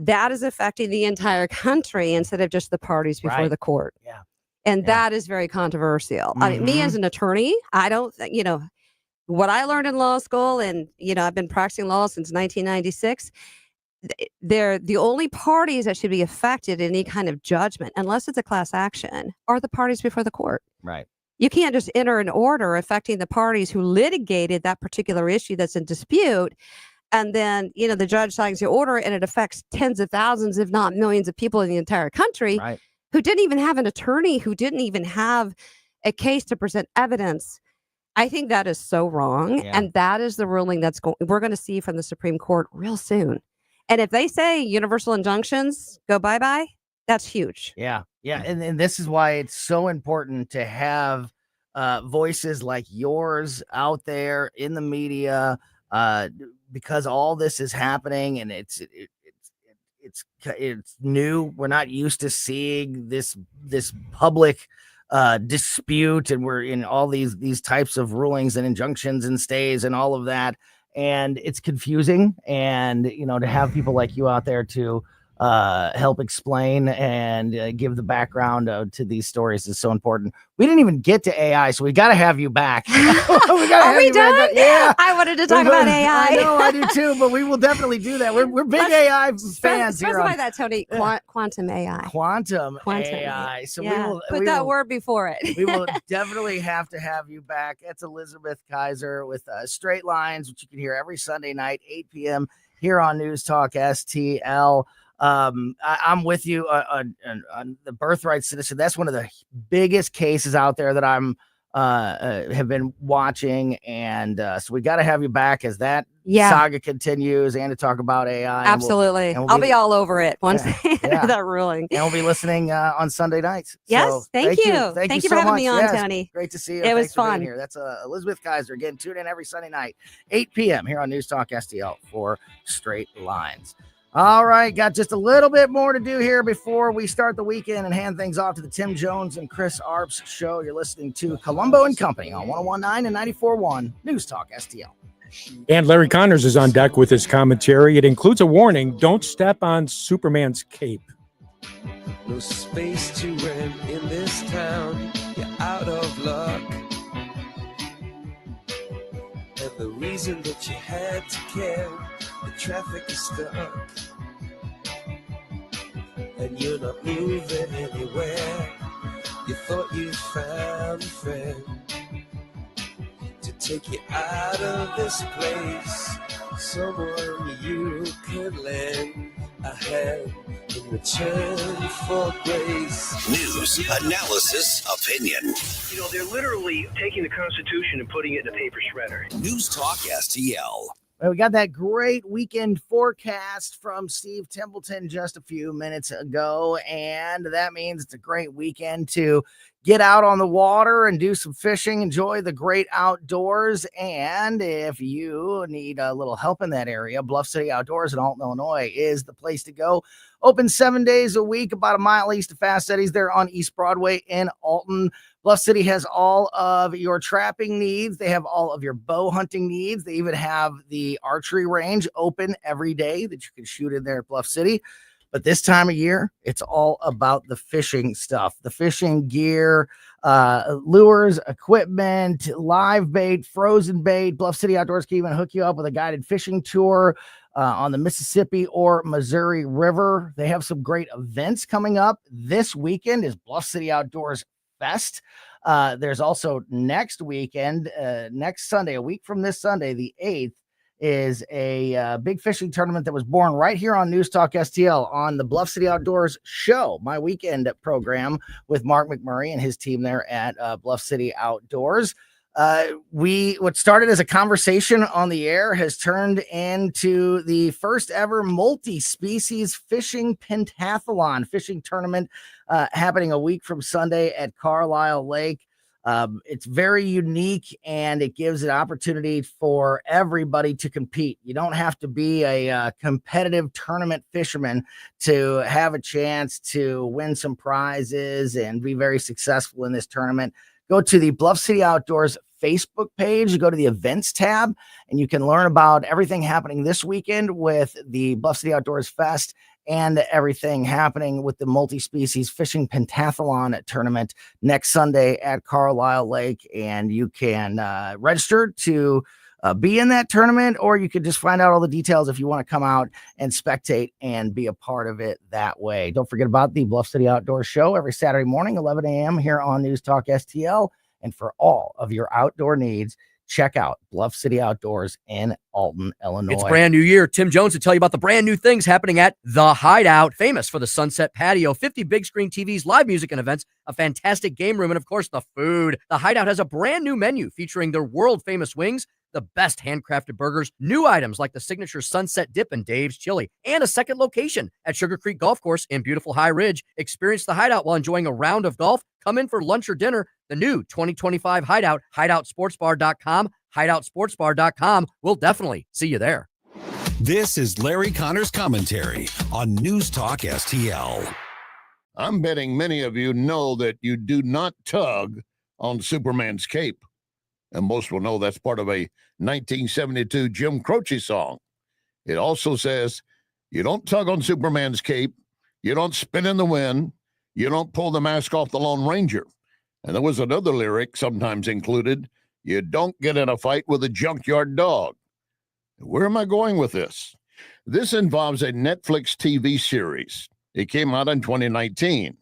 that is affecting the entire country instead of just the parties before the court. Yeah. And that is very controversial. I mean, me as an attorney, I don't, what I learned in law school, and, I've been practicing law since 1996, they're the only parties that should be affected in any kind of judgment, unless it's a class action, are the parties before the court. Right. You can't just enter an order affecting the parties who litigated that particular issue that's in dispute. And then, the judge signs the order and it affects tens of thousands, if not millions of people in the entire country who didn't even have an attorney, who didn't even have a case to present evidence. I think that is so wrong. And that is the ruling we're going to see from the Supreme Court real soon. And if they say universal injunctions go bye-bye, that's huge. Yeah. Yeah. And this is why it's so important to have voices like yours out there in the media, because all this is happening, and it's new. We're not used to seeing this public dispute, and we're in all these types of rulings and injunctions and stays and all of that, and it's confusing. And to have people like you out there to help explain and give the background to these stories is so important. We didn't even get to AI, so we got to have you back. Are we done? Yeah. I wanted to talk about AI. I know, I do too, but we will definitely do that. We're big AI fans here. Specify that, Tony. Quantum AI. Quantum AI. So yeah. we will put that word before it. we will definitely have to have you back. That's Elizabeth Kayser with Straight Lines, which you can hear every Sunday night, 8 p.m. here on News Talk STL. I'm with you on the birthright citizen. That's one of the biggest cases out there that I'm have been watching, and so we got to have you back as that saga continues, and to talk about AI. Absolutely, I'll be all over it once that ruling. And we'll be listening on Sunday nights. Yes, so thank you. Thank you for so having much. me on, yes, Tony. Great to see you. It was Thanks for being fun. here. That's Elizabeth Kayser. Again, tune in every Sunday night, 8 p.m. here on News Talk STL for Straight Lines. All right, got just a little bit more to do here before we start the weekend and hand things off to the Tim Jones and Chris Arps show. You're listening to Colombo and Company on 101.9 and 94.1 News Talk STL. And Larry Connors is on deck with his commentary. It includes a warning: don't step on Superman's cape. No space to rent in this town. You're out of luck. And the reason that you had to care, the traffic is stuck. And you're not moving anywhere. You thought you found a friend to take you out of this place. Someone you could lend a hand in return for grace. News, analysis, opinion. You know, they're literally taking the Constitution and putting it in a paper shredder. News Talk STL. Well, we got that great weekend forecast from Steve Templeton just a few minutes ago, and that means it's a great weekend to get out on the water and do some fishing, enjoy the great outdoors. And if you need a little help in that area, Bluff City Outdoors in Alton, Illinois is the place to go. Open 7 days a week, about a mile east of Fast Eddie's. They're on East Broadway in Alton. Bluff City has all of your trapping needs. They have all of your bow hunting needs. They even have the archery range open every day that you can shoot in there at Bluff City. But this time of year, it's all about the fishing stuff, the fishing gear, lures, equipment, live bait, frozen bait. Bluff City Outdoors can even hook you up with a guided fishing tour on the Mississippi or Missouri River. They have some great events coming up. This weekend is Bluff City Outdoors Fest. There's also next weekend, next Sunday, a week from this Sunday, the 8th, is a big fishing tournament that was born right here on News Talk STL on the Bluff City Outdoors show, my weekend program with Mark McMurray and his team there at Bluff City Outdoors. What started as a conversation on the air has turned into the first ever multi-species fishing pentathlon fishing tournament happening a week from Sunday at Carlisle Lake. It's very unique, and it gives an opportunity for everybody to compete. You don't have to be a competitive tournament fisherman to have a chance to win some prizes and be very successful in this tournament. Go to the Bluff City Outdoors Facebook page, go to the events tab, and you can learn about everything happening this weekend with the Bluff City Outdoors Fest and everything happening with the multi-species fishing pentathlon tournament next Sunday at Carlisle Lake. And you can register to be in that tournament, or you could just find out all the details if you want to come out and spectate and be a part of it that way. Don't forget about the Bluff City Outdoors show every Saturday morning, 11 a.m. here on News Talk STL. And for all of your outdoor needs, check out Bluff City Outdoors in Alton, Illinois. It's brand new year. Tim Jones will tell you about the brand new things happening at The Hideout, famous for the Sunset Patio, 50 big screen TVs, live music and events, a fantastic game room, and of course, the food. The Hideout has a brand new menu featuring their world famous wings, the best handcrafted burgers, new items like the signature Sunset Dip and Dave's Chili, and a second location at Sugar Creek Golf Course in beautiful High Ridge. Experience the Hideout while enjoying a round of golf. Come in for lunch or dinner. The new 2025 Hideout, hideoutsportsbar.com, hideoutsportsbar.com. We'll definitely see you there. This is Larry Connor's commentary on News Talk STL. I'm betting many of you know that you do not tug on Superman's cape. And most will know that's part of a 1972 Jim Croce song. It also says, You don't tug on Superman's cape. You don't spin in the wind. You don't pull the mask off the Lone Ranger. And there was another lyric sometimes included. You don't get in a fight with a junkyard dog. Where am I going with this? This involves a Netflix TV series. It came out in 2019,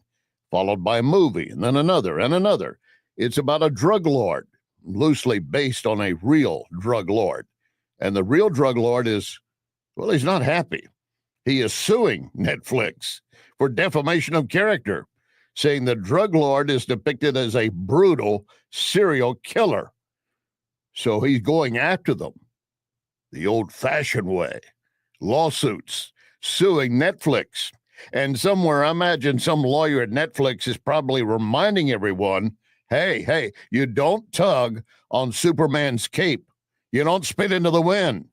followed by a movie, and then another and another. It's about a drug lord, loosely based on a real drug lord. And the real drug lord is, well, he's not happy. He is suing Netflix for defamation of character, saying the drug lord is depicted as a brutal serial killer. So he's going after them the old-fashioned way. Lawsuits, suing Netflix. And somewhere, I imagine some lawyer at Netflix is probably reminding everyone, hey, you don't tug on Superman's cape. You don't spit into the wind.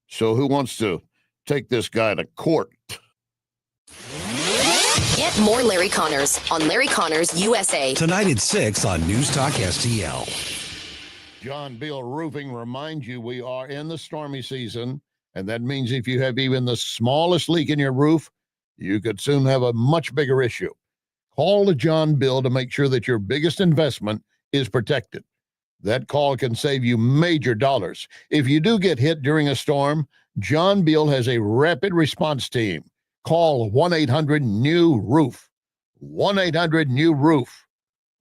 So who wants to take this guy to court? Get more Larry Connors on Larry Connors USA. Tonight at 6 on News Talk STL. John Beal Roofing reminds you we are in the stormy season, and that means if you have even the smallest leak in your roof, you could soon have a much bigger issue. Call the John Beal to make sure that your biggest investment is protected. That call can save you major dollars. If you do get hit during a storm, John Beal has a rapid response team. Call 1-800-NEW-ROOF. 1-800-NEW-ROOF.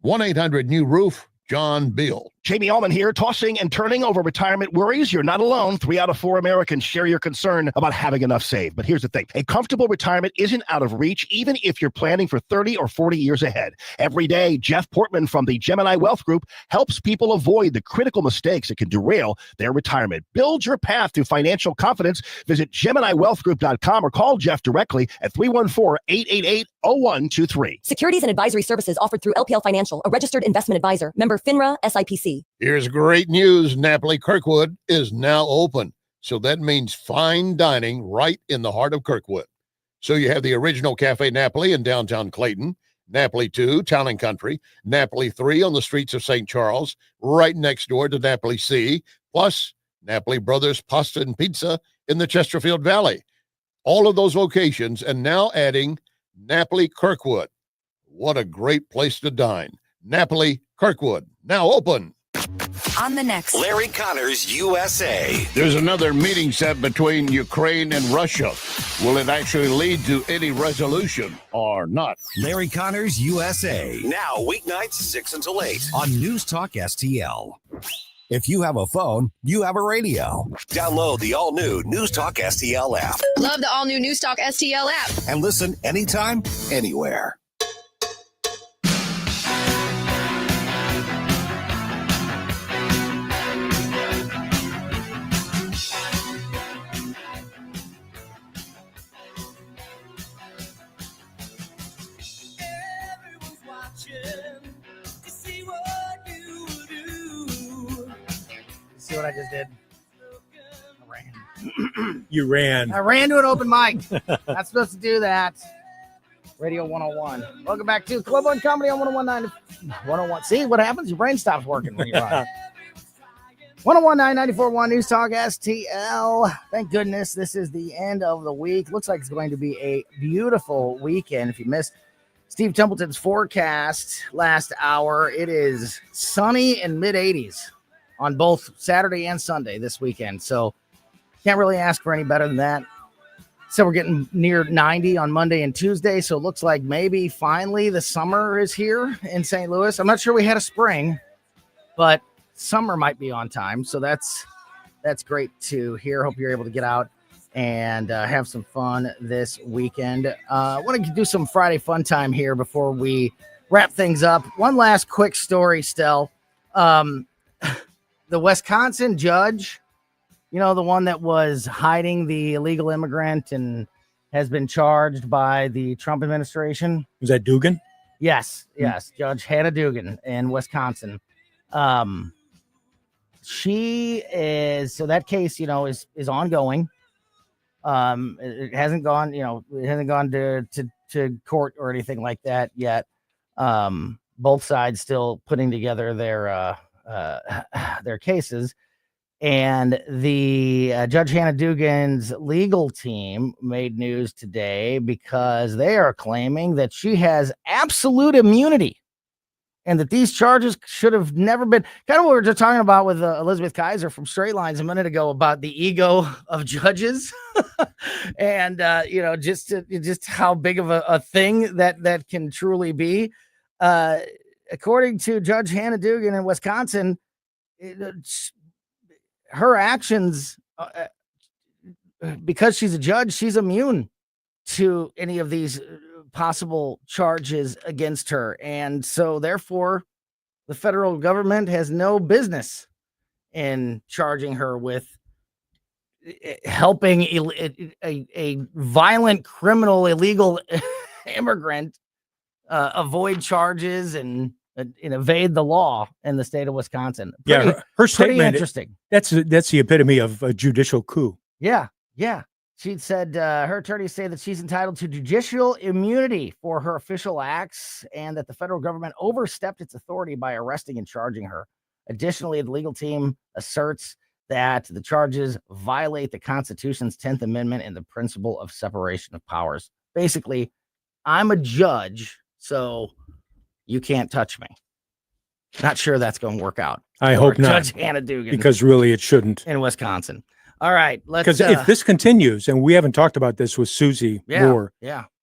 1-800-NEW-ROOF. John Beal. Jamie Allman here, tossing and turning over retirement worries. You're not alone. 3 out of 4 Americans share your concern about having enough saved. But here's the thing. A comfortable retirement isn't out of reach, even if you're planning for 30 or 40 years ahead. Every day, Jeff Portman from the Gemini Wealth Group helps people avoid the critical mistakes that can derail their retirement. Build your path to financial confidence. Visit GeminiWealthGroup.com or call Jeff directly at 314-888-0123. Securities and advisory services offered through LPL Financial, a registered investment advisor. Member FINRA SIPC. Here's great news. Napoli Kirkwood is now open. So that means fine dining right in the heart of Kirkwood. So you have the original Cafe Napoli in downtown Clayton, Napoli 2, Town and Country, Napoli 3 on the streets of St. Charles, right next door to Napoli C, plus Napoli Brothers Pasta and Pizza in the Chesterfield Valley. All of those locations, and now adding Napoli Kirkwood. What a great place to dine. Napoli Kirkwood, now open. On the next Larry Connors USA. There's another meeting set between Ukraine and Russia. Will it actually lead to any resolution or not? Larry Connors USA. Now weeknights 6 until 8 on News Talk STL. If you have a phone, you have a radio. Download the all-new News Talk STL app. Love the all-new News Talk STL app. And listen anytime, anywhere. See what I just did? I ran. You ran. I ran to an open mic. Not supposed to do that. Radio 101. Welcome back to Colombo Company on 101.9. 101. See what happens? Your brain stops working when you run. 101.9 94.1 News Talk STL. Thank goodness this is the end of the week. Looks like it's going to be a beautiful weekend. If you missed Steve Templeton's forecast last hour, it is sunny and mid-80s on both Saturday and Sunday this weekend. So can't really ask for any better than that. So we're getting near 90 on Monday and Tuesday. So it looks like maybe finally the summer is here in St. Louis. I'm not sure we had a spring, but summer might be on time. So that's great to hear. Hope you're able to get out and have some fun this weekend. I want to do some Friday fun time here before we wrap things up. One last quick story, Stel. The Wisconsin judge, you know, the one that was hiding the illegal immigrant and has been charged by the Trump administration. Was that Dugan? Yes. Judge Hannah Dugan in Wisconsin. She is, so that case, you know, is ongoing. It hasn't gone, to court or anything like that yet. Both sides still putting together their cases. And the Judge Hannah Dugan's legal team made news today because they are claiming that she has absolute immunity and that these charges should have never been kind of what we were just talking about with Elizabeth Kayser from Straight Lines a minute ago about the ego of judges and, just how big of a thing that can truly be. According to Judge Hannah Dugan in Wisconsin, her actions, because she's a judge, she's immune to any of these possible charges against her. And so therefore the federal government has no business in charging her with helping a violent criminal, illegal immigrant avoid charges and evade the law in the state of Wisconsin. Her statement, interesting. That's the epitome of a judicial coup. Yeah. She said her attorneys say that she's entitled to judicial immunity for her official acts and that the federal government overstepped its authority by arresting and charging her. Additionally, the legal team asserts that the charges violate the Constitution's 10th Amendment and the principle of separation of powers. Basically, I'm a judge, so you can't touch me. Not sure that's going to work out. I hope not. Judge Hannah Dugan. Because really it shouldn't. In Wisconsin. All right. Because if this continues, and we haven't talked about this with Susie Moore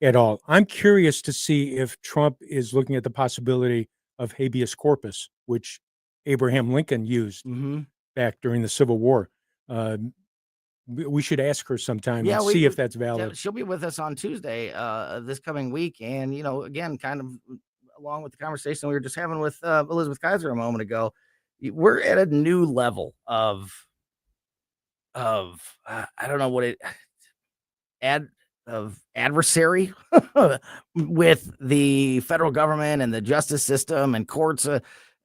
at all, I'm curious to see if Trump is looking at the possibility of habeas corpus, which Abraham Lincoln used back during the Civil War. We should ask her sometime and see if that's valid. Yeah, she'll be with us on Tuesday this coming week. And, again, kind of along with the conversation we were just having with Elizabeth Kayser a moment ago, we're at a new level of I don't know what adversary with the federal government and the justice system and courts.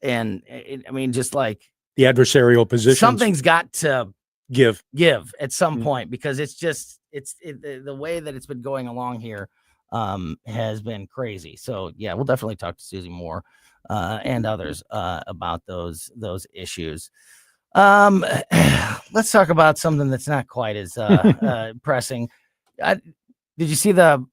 Just like the adversarial position. Something's got to give at some point, because the way that it's been going along here has been crazy. So yeah, we'll definitely talk to Susie Moore and others about those issues. Let's talk about something that's not quite as pressing. Did you see the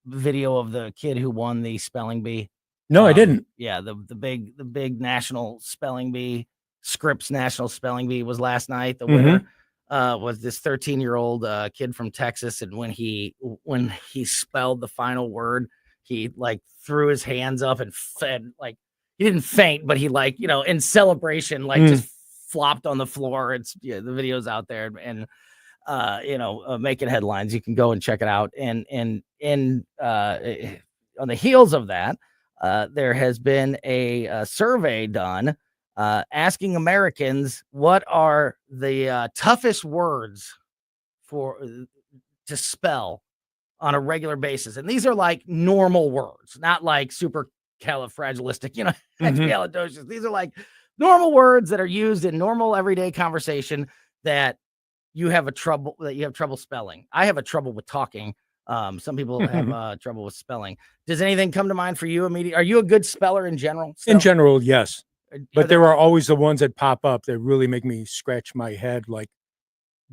video of the kid who won the spelling bee? No, I didn't. Yeah, the big national spelling bee, Scripps National Spelling Bee was last night. The winner was this 13-year-old kid from Texas, and when he spelled the final word, he threw his hands up and he didn't faint, but he in celebration just flopped on the floor. The video's out there and making headlines. You can go and check it out. And on the heels of that, there has been a survey done asking Americans what are the toughest words to spell on a regular basis. And these are normal words, not supercalifragilistic, expialidocious. These are normal words that are used in normal everyday conversation that you have trouble spelling. I have a trouble with talking. Some people have trouble with spelling. Does anything come to mind for you immediately? Are you a good speller in general? Still? In general, yes. But there are always the ones that pop up that really make me scratch my head, like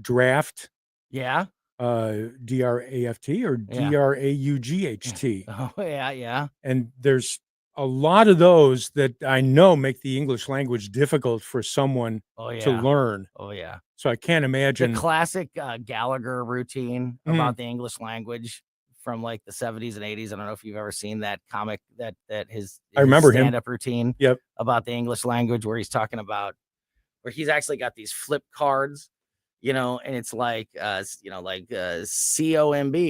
draft. Yeah. DRAFT or DRAUGHT. Oh, yeah. And there's a lot of those that I know make the English language difficult for someone to learn. Oh, yeah. So I can't imagine. The classic Gallagher routine about the English language from the 70s and 80s. I don't know if you've ever seen that comic that his stand-up routine about the English language, where he's talking about where he's actually got these flip cards, and it's COMB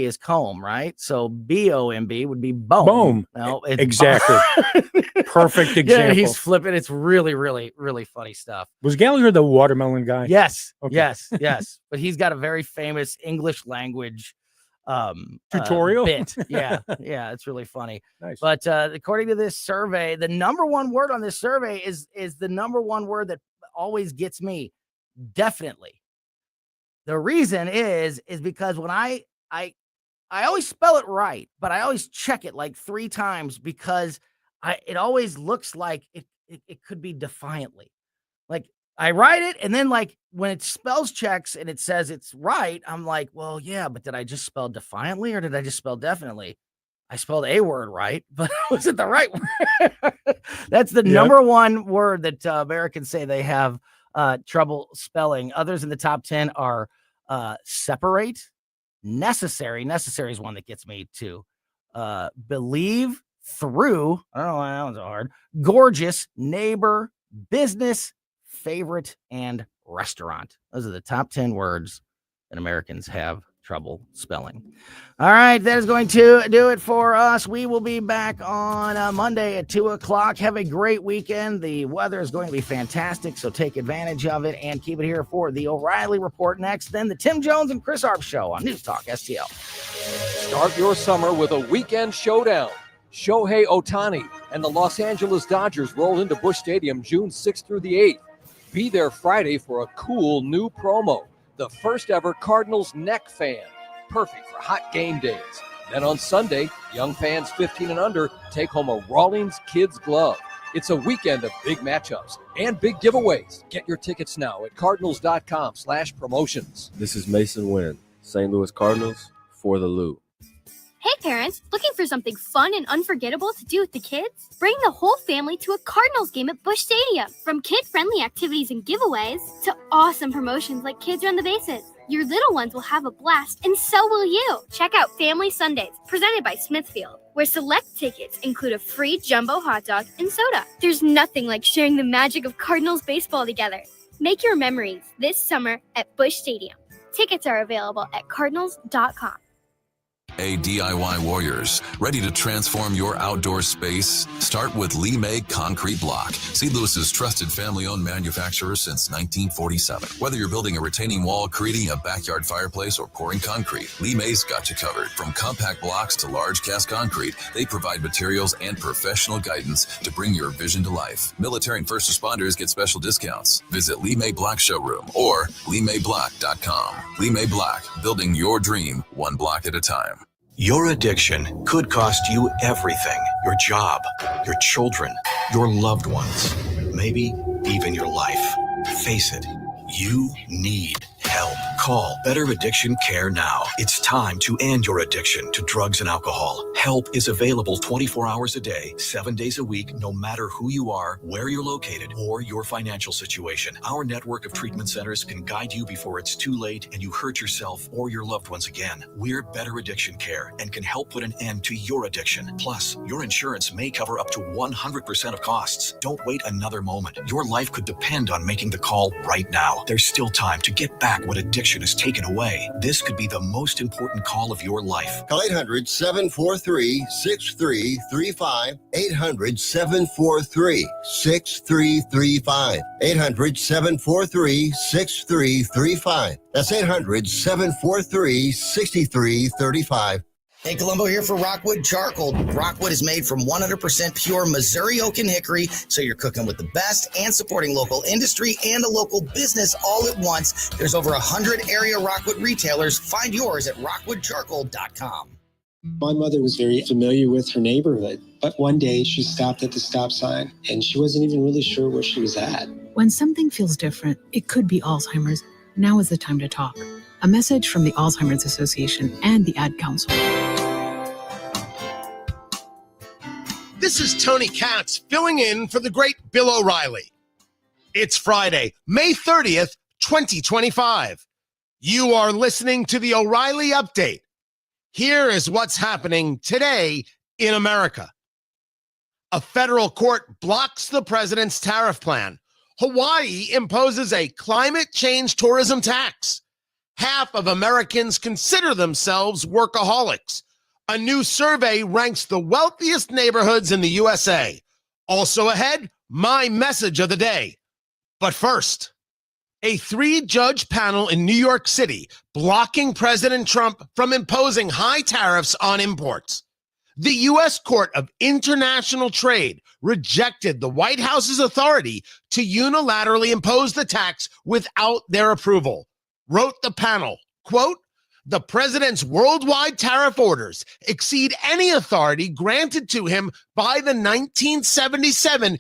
is comb, right? So BOMB would be bone. Boom. No, it's exactly. Perfect example. Yeah, he's flipping. It's really, really, really funny stuff. Was Gallagher the watermelon guy? Yes. Okay. Yes. But he's got a very famous English language tutorial bit. Yeah, it's really funny. Nice. But according to this survey, the number one word on this survey is the number one word that always gets me. Definitely. The reason is because when I always spell it right, but I always check it 3 times because it always looks like it could be defiantly. I write it, and then like when it spells checks and it says it's right, I'm like, well, yeah, but did I just spell defiantly or did I just spell definitely? I spelled a word right, but was it the right word? That's the number one word that Americans say they have trouble spelling. Others in the top 10 are separate, necessary. Necessary is one that gets me too. Believe, through. I don't know why that one's hard. Gorgeous, neighbor, business, favorite, and restaurant. Those are the top 10 words that Americans have trouble spelling. All right, that is going to do it for us. We will be back on Monday at 2 o'clock. Have a great weekend. The weather is going to be fantastic, so take advantage of it and keep it here for the O'Reilly Report next. Then the Tim Jones and Chris Arp Show on News Talk STL. Start your summer with a weekend showdown. Shohei Ohtani and the Los Angeles Dodgers roll into Busch Stadium June 6th through the 8th. Be there Friday for a cool new promo. The first ever Cardinals neck fan. Perfect for hot game days. Then on Sunday, young fans 15 and under take home a Rawlings Kids Glove. It's a weekend of big matchups and big giveaways. Get your tickets now at cardinals.com/promotions. This is Mason Wynn, St. Louis Cardinals for the Lou. Hey parents, looking for something fun and unforgettable to do with the kids? Bring the whole family to a Cardinals game at Busch Stadium. From kid-friendly activities and giveaways to awesome promotions like Kids Run the Bases. Your little ones will have a blast, and so will you. Check out Family Sundays, presented by Smithfield, where select tickets include a free jumbo hot dog and soda. There's nothing like sharing the magic of Cardinals baseball together. Make your memories this summer at Busch Stadium. Tickets are available at cardinals.com. Hey, DIY warriors, ready to transform your outdoor space? Start with Lee May Concrete Block, St. Louis's trusted family-owned manufacturer since 1947. Whether you're building a retaining wall, creating a backyard fireplace, or pouring concrete, Lee May's got you covered. From compact blocks to large cast concrete, they provide materials and professional guidance to bring your vision to life. Military and first responders get special discounts. Visit Lee May Block Showroom or LeeMayBlock.com. Lee May Block, building your dream one block at a time. Your addiction could cost you everything. Your job, your children, your loved ones, maybe even your life. Face it, you need help. Call Better Addiction Care now. It's time to end your addiction to drugs and alcohol. Help is available 24 hours a day, 7 days a week, no matter who you are, where you're located, or your financial situation. Our network of treatment centers can guide you before it's too late and you hurt yourself or your loved ones again. We're Better Addiction Care and can help put an end to your addiction. Plus, your insurance may cover up to 100% of costs. Don't wait another moment. Your life could depend on making the call right now. There's still time to get back what addiction has taken away. This could be the most important call of your life. Call 800-743-6335. 800-743-6335. 800-743-6335. That's 800-743-6335. Hey, Colombo here for Rockwood Charcoal. Rockwood is made from 100% pure Missouri oak and hickory, so you're cooking with the best and supporting local industry and a local business all at once. There's over 100 area Rockwood retailers. Find yours at rockwoodcharcoal.com. My mother was very familiar with her neighborhood, but one day she stopped at the stop sign, and she wasn't even really sure where she was at. When something feels different, it could be Alzheimer's. Now is the time to talk. A message from the Alzheimer's Association and the Ad Council. This is Tony Katz filling in for the great Bill O'Reilly. It's Friday, May 30th, 2025. You are listening to the O'Reilly Update. Here is what's happening today in America. A federal court blocks the president's tariff plan. Hawaii imposes a climate change tourism tax. Half of Americans consider themselves workaholics. A new survey ranks the wealthiest neighborhoods in the USA. Also ahead, my message of the day. But first, a 3-judge panel in New York City blocking President Trump from imposing high tariffs on imports. The U.S. Court of International Trade rejected the White House's authority to unilaterally impose the tax without their approval. Wrote the panel, quote, "The president's worldwide tariff orders exceed any authority granted to him by the 1977